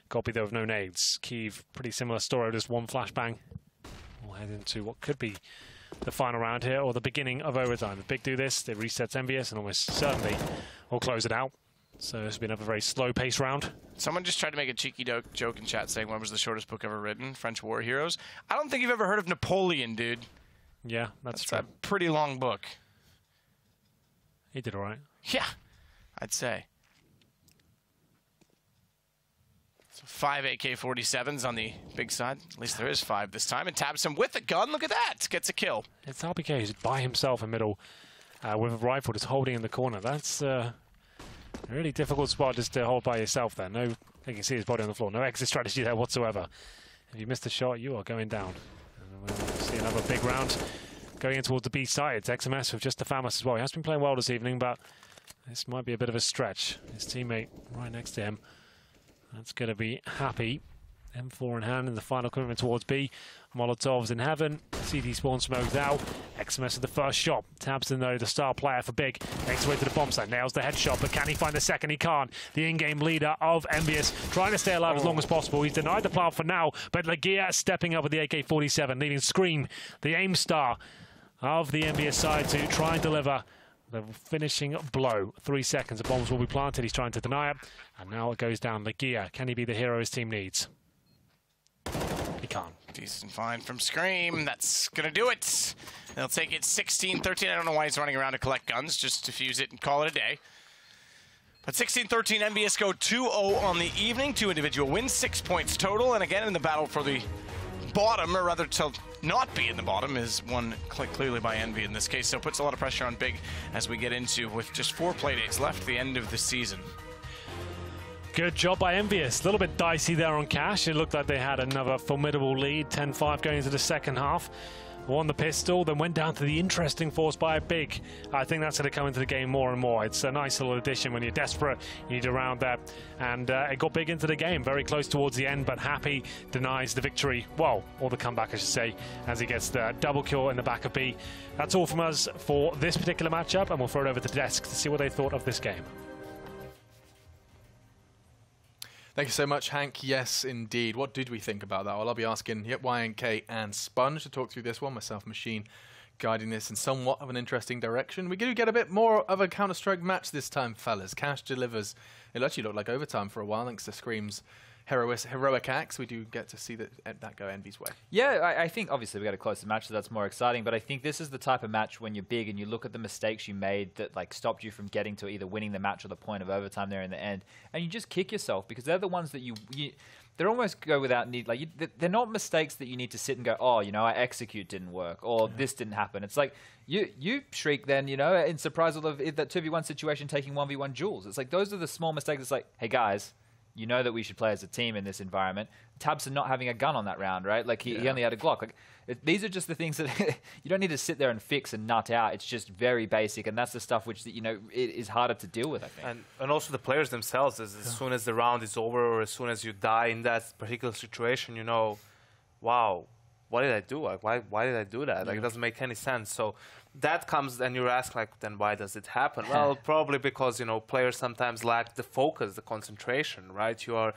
Speaker 5: Copy though of no nades. Kyiv, pretty similar story, just one flashbang. We'll head into what could be the final round here, or the beginning of overtime. If Big do this, it resets EnVyUs, and almost certainly will close it out. So this has been a very slow-paced round.
Speaker 4: Someone just tried to make a cheeky joke in chat saying, when was the shortest book ever written? French War Heroes. I don't think you've ever heard of Napoleon, dude.
Speaker 5: Yeah, that's true.
Speaker 4: A pretty long book.
Speaker 5: He did all right.
Speaker 4: Yeah, I'd say. So 5 AK-47s on the big side. At least there is 5 this time. And Tabson with a gun. Look at that. Gets a kill.
Speaker 5: It's RPK who's by himself in middle with a rifle just holding in the corner. That's a really difficult spot just to hold by yourself there. No, you can see his body on the floor. No exit strategy there whatsoever. If you missed a shot, you are going down. And we'll see another big round going in towards the B side. It's XMS with just the Famas as well. He has been playing well this evening, but this might be a bit of a stretch. His teammate right next to him. That's going to be happy. M4 in hand in the final commitment towards B. Molotovs in heaven. CT spawn smoked out. XMS with the first shot. Tabson, though, the star player for Big. Makes his way to the bomb site. Nails the headshot, but can he find the second? He can't. The in-game leader of EnVyUs trying to stay alive as long as possible. He's denied the plant for now, but Legia stepping up with the AK-47, leaving Scream, the aim star of the EnVyUs side, to try and deliver the finishing blow. 3 seconds. The bombs will be planted. He's trying to deny it. And now it goes down. Legia, can he be the hero his team needs? He can't.
Speaker 4: Decent find from Scream. That's going to do it. They'll take it 16-13. I don't know why he's running around to collect guns, just to fuse it and call it a day. But 16-13, EnVyUs go 2-0 on the evening. 2 individual wins, 6 points total. And again, in the battle for the bottom, or rather to not be in the bottom, is won clearly by Envy in this case. So it puts a lot of pressure on Big as we get into, with just 4 playdates left, the end of the season.
Speaker 5: Good job by EnVyUs. A little bit dicey there on cash. It looked like they had another formidable lead, 10-5 going into the second half. Won the pistol, then went down to the interesting force by Big. I think that's going to come into the game more and more. It's a nice little addition when you're desperate. You need a round there. And it got Big into the game, very close towards the end, but Happy denies the victory, well, or the comeback, I should say, as he gets the double kill in the back of B. That's all from us for this particular matchup, and we'll throw it over to the desk to see what they thought of this game.
Speaker 1: Thank you so much, Hank. Yes, indeed. What did we think about that? Well, I'll be asking YNK and Sponge to talk through this one. Myself, Machine, guiding this in somewhat of an interesting direction. We do get a bit more of a Counter-Strike match this time, fellas. Cash delivers. It actually looked like overtime for a while, thanks to Scream's heroic acts. We do get to see that go Envy's way.
Speaker 2: Yeah, I think obviously we got a closer match, so that's more exciting. But I think this is the type of match when you're Big and you look at the mistakes you made that like stopped you from getting to either winning the match or the point of overtime there in the end, and you just kick yourself because they're the ones that you they're almost go without need. Like they're not mistakes that you need to sit and go, oh, you know, our execute didn't work or this didn't happen. It's like you shriek then, you know, in surprise of that 2v1 situation taking 1v1 duels. It's like those are the small mistakes. It's like, hey guys, you know that we should play as a team in this environment. Tabson not having a gun on that round, right? Like he only had a Glock. Like these are just the things that you don't need to sit there and fix and nut out. It's just very basic, and that's the stuff which you know it is harder to deal with, I think.
Speaker 3: And also the players themselves. As soon as the round is over, or as soon as you die in that particular situation, you know, wow, what did I do? Like why did I do that? Like it doesn't make any sense. So that comes, and you ask, like, then why does it happen? Well, probably because, you know, players sometimes lack the focus, the concentration, right? You are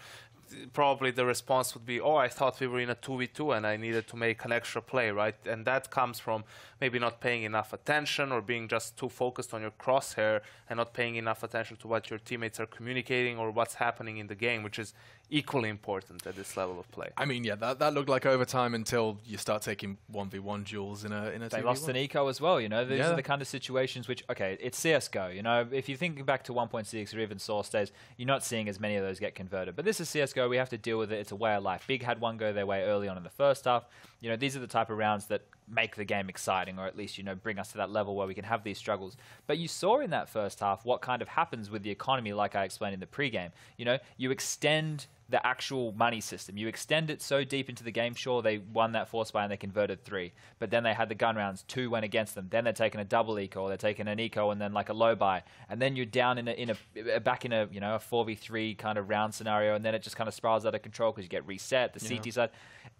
Speaker 3: probably the response would be, oh, I thought we were in a 2v2 and I needed to make an extra play, right? And that comes from maybe not paying enough attention or being just too focused on your crosshair and not paying enough attention to what your teammates are communicating or what's happening in the game, which is equally important at this level of play.
Speaker 1: I mean, yeah, that looked like overtime until you start taking 1v1 duels in a 2v1.
Speaker 2: They lost an eco as well, you know. These are the kind of situations which, okay, it's CSGO, you know. If you think back to 1.6 or even Source days, you're not seeing as many of those get converted. But this is CSGO. We have to deal with it. It's a way of life. Big had one go their way early on in the first half. You know, these are the type of rounds that make the game exciting, or at least, you know, bring us to that level where we can have these struggles. But you saw in that first half what kind of happens with the economy, like I explained in the pregame. You know, you extend the actual money system. You extend it so deep into the game. Sure, they won that force buy and they converted 3, but then they had the gun rounds. 2 went against them. Then they're taking a double eco, or they're taking an eco and then like a low buy, and then you're down back in a you know, a 4v3 kind of round scenario, and then it just kind of spirals out of control because you get reset the CT side,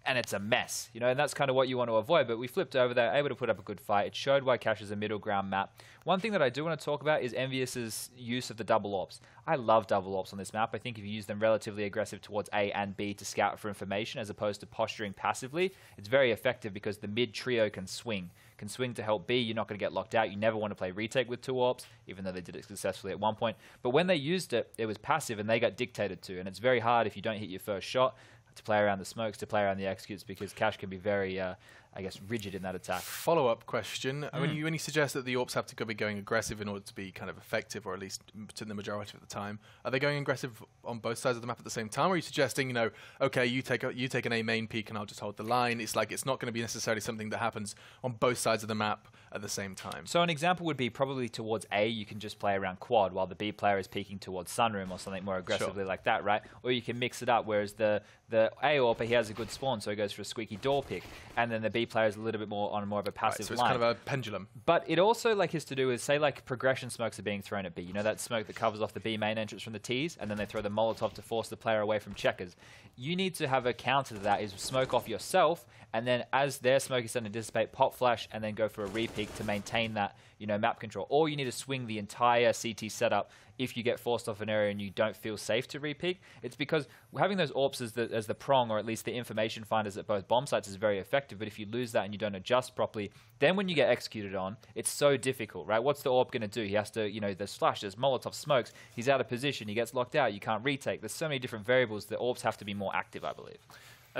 Speaker 2: and it's a mess, you know, and that's kind of what you want to avoid. But we flipped over there, able to put up a good fight. It showed why Cash is a middle ground map. One thing that I do want to talk about is EnVyUs' use of the double ops. I love double ops on this map. I think if you use them relatively aggressive towards A and B to scout for information as opposed to posturing passively, it's very effective because the mid trio can swing to help B. You're not going to get locked out. You never want to play retake with 2 ops, even though they did it successfully at one point. But when they used it, it was passive and they got dictated to. And it's very hard if you don't hit your first shot to play around the smokes, to play around the executes, because Cash can be very, I guess, rigid in that attack.
Speaker 1: Follow-up question. When you suggest that the AWPs have to be going aggressive in order to be kind of effective, or at least to the majority of the time, are they going aggressive on both sides of the map at the same time? Or are you suggesting, you know, okay, you take an A main peak and I'll just hold the line? It's like it's not going to be necessarily something that happens on both sides of the map at the same time.
Speaker 2: So an example would be probably towards A, you can just play around quad while the B player is peeking towards sunroom or something more aggressively like that, right? Or you can mix it up, whereas the A AWP, he has a good spawn, so he goes for a squeaky door pick, and then the B player is a little bit more on more of a passive
Speaker 1: so
Speaker 2: line.
Speaker 1: It's kind of a pendulum.
Speaker 2: But it also like is to do with, say, like progression smokes are being thrown at B. You know that smoke that covers off the B main entrance from the Ts, and then they throw the Molotov to force the player away from checkers. You need to have a counter to that, is smoke off yourself, and then as their smoke is starting to dissipate, pop flash, and then go for a re-peak to maintain that, you know, map control. Or you need to swing the entire CT setup if you get forced off an area and you don't feel safe to re-peak. It's because having those AWPs as the prong, or at least the information finders at both bomb sites, is very effective. But if you lose that and you don't adjust properly, then when you get executed on, it's so difficult, right? What's the AWP going to do? He has to, you know, there's flash, there's Molotov smokes, he's out of position, he gets locked out, you can't retake. There's so many different variables that AWPs have to be more active, I believe.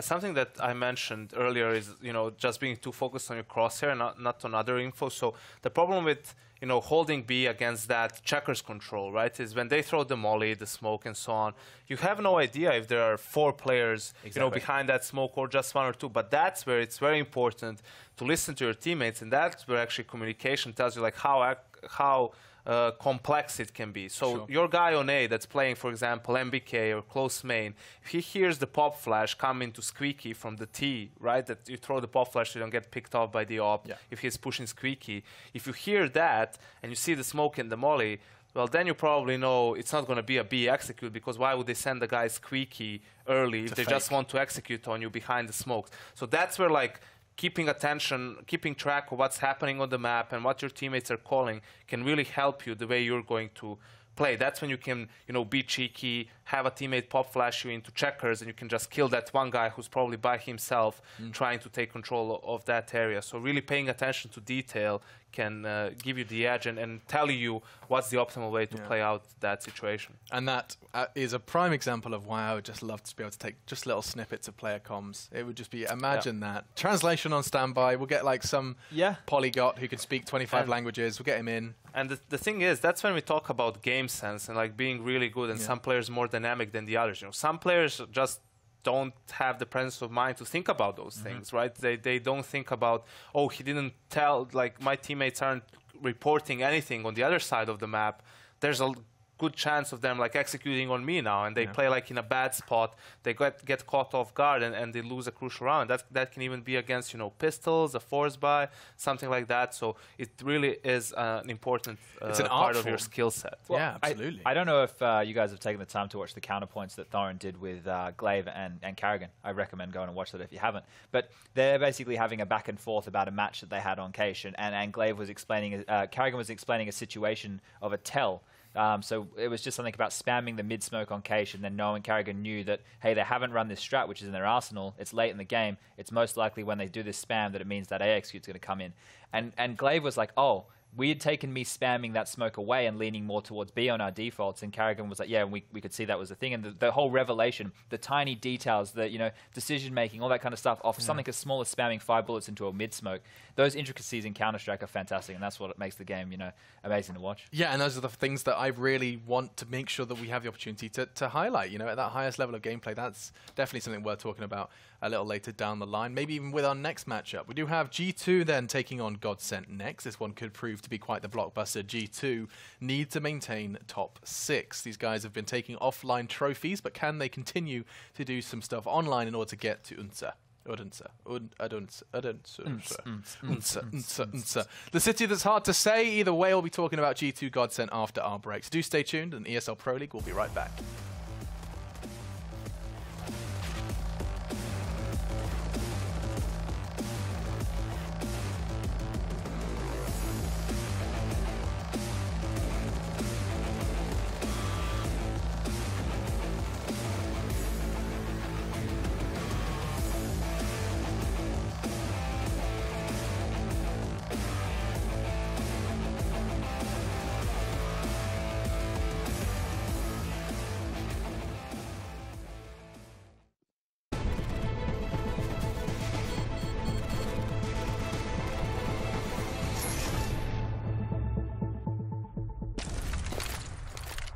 Speaker 3: Something that I mentioned earlier is, you know, just being too focused on your crosshair, not on other info. So the problem with, you know, holding B against that checkers control, right, is when they throw the molly, the smoke, and so on, you have no idea if there are 4 players, you know, behind that smoke, or just 1 or 2. But that's where it's very important to listen to your teammates, and that's where actually communication tells you like how complex it can be. So your guy on A that's playing, for example, MBK or close main, if he hears the pop flash come into squeaky from the T, right, that you throw the pop flash, you don't get picked off by the op, if he's pushing squeaky. If you hear that and you see the smoke in the molly, well, then you probably know it's not going to be a B execute, because why would they send the guy squeaky early if they just want to execute on you behind the smokes? So that's where, like, keeping attention, keeping track of what's happening on the map and what your teammates are calling can really help you the way you're going to play. That's when you can, you know, be cheeky, have a teammate pop flash you into checkers, and you can just kill that one guy who's probably by himself trying to take control of that area. So really paying attention to detail can give you the edge and tell you what's the optimal way to play out that situation.
Speaker 1: And that is a prime example of why I would just love to be able to take just little snippets of player comms. It would just be, imagine that. Translation on standby. We'll get like some polygot who can speak 25 languages. We'll get him in.
Speaker 3: And the thing is, that's when we talk about game sense and like being really good, and some players more dynamic than the others. You know, some players just don't have the presence of mind to think about those things, right? They don't think about, oh, he didn't tell, like, my teammates aren't reporting anything on the other side of the map. There's a good chance of them like executing on me now, and they play like in a bad spot. They get caught off guard and they lose a crucial round. That can even be against, you know, pistols, a force buy, something like that. So it really is an important part of your skill set.
Speaker 2: Well,
Speaker 1: yeah, absolutely.
Speaker 2: I don't know if you guys have taken the time to watch the counterpoints that Thorin did with Glaive and Carrigan. I recommend going and watch that if you haven't. But they're basically having a back and forth about a match that they had on Cache, and Glaive was explaining, Carrigan was explaining a situation of a tell. So it was just something about spamming the mid-smoke on Cache, and then knowing Carrigan knew that, hey, they haven't run this strat, which is in their arsenal. It's late in the game. It's most likely when they do this spam that it means that A execute's going to come in. And Glaive was like, oh, we had taken me spamming that smoke away and leaning more towards B on our defaults, and Carrigan was like, yeah, we could see that was the thing. And the whole revelation, the tiny details, the decision making, all that kind of stuff, off something as small as spamming 5 bullets into a mid smoke, those intricacies in Counter-Strike are fantastic, and that's what makes the game, amazing to watch.
Speaker 1: Yeah, and those are the things that I really want to make sure that we have the opportunity to highlight. At that highest level of gameplay, that's definitely something worth talking about a little later down the line, maybe even with our next matchup. We do have G2 then taking on Godsent next. This one could prove to be quite the blockbuster. G2 need to maintain top 6. These guys have been taking offline trophies, but can they continue to do some stuff online in order to get to Unsa? The city that's hard to say. Either way, we'll be talking about G2 Godsent after our breaks. Do stay tuned, and ESL Pro League will be right back.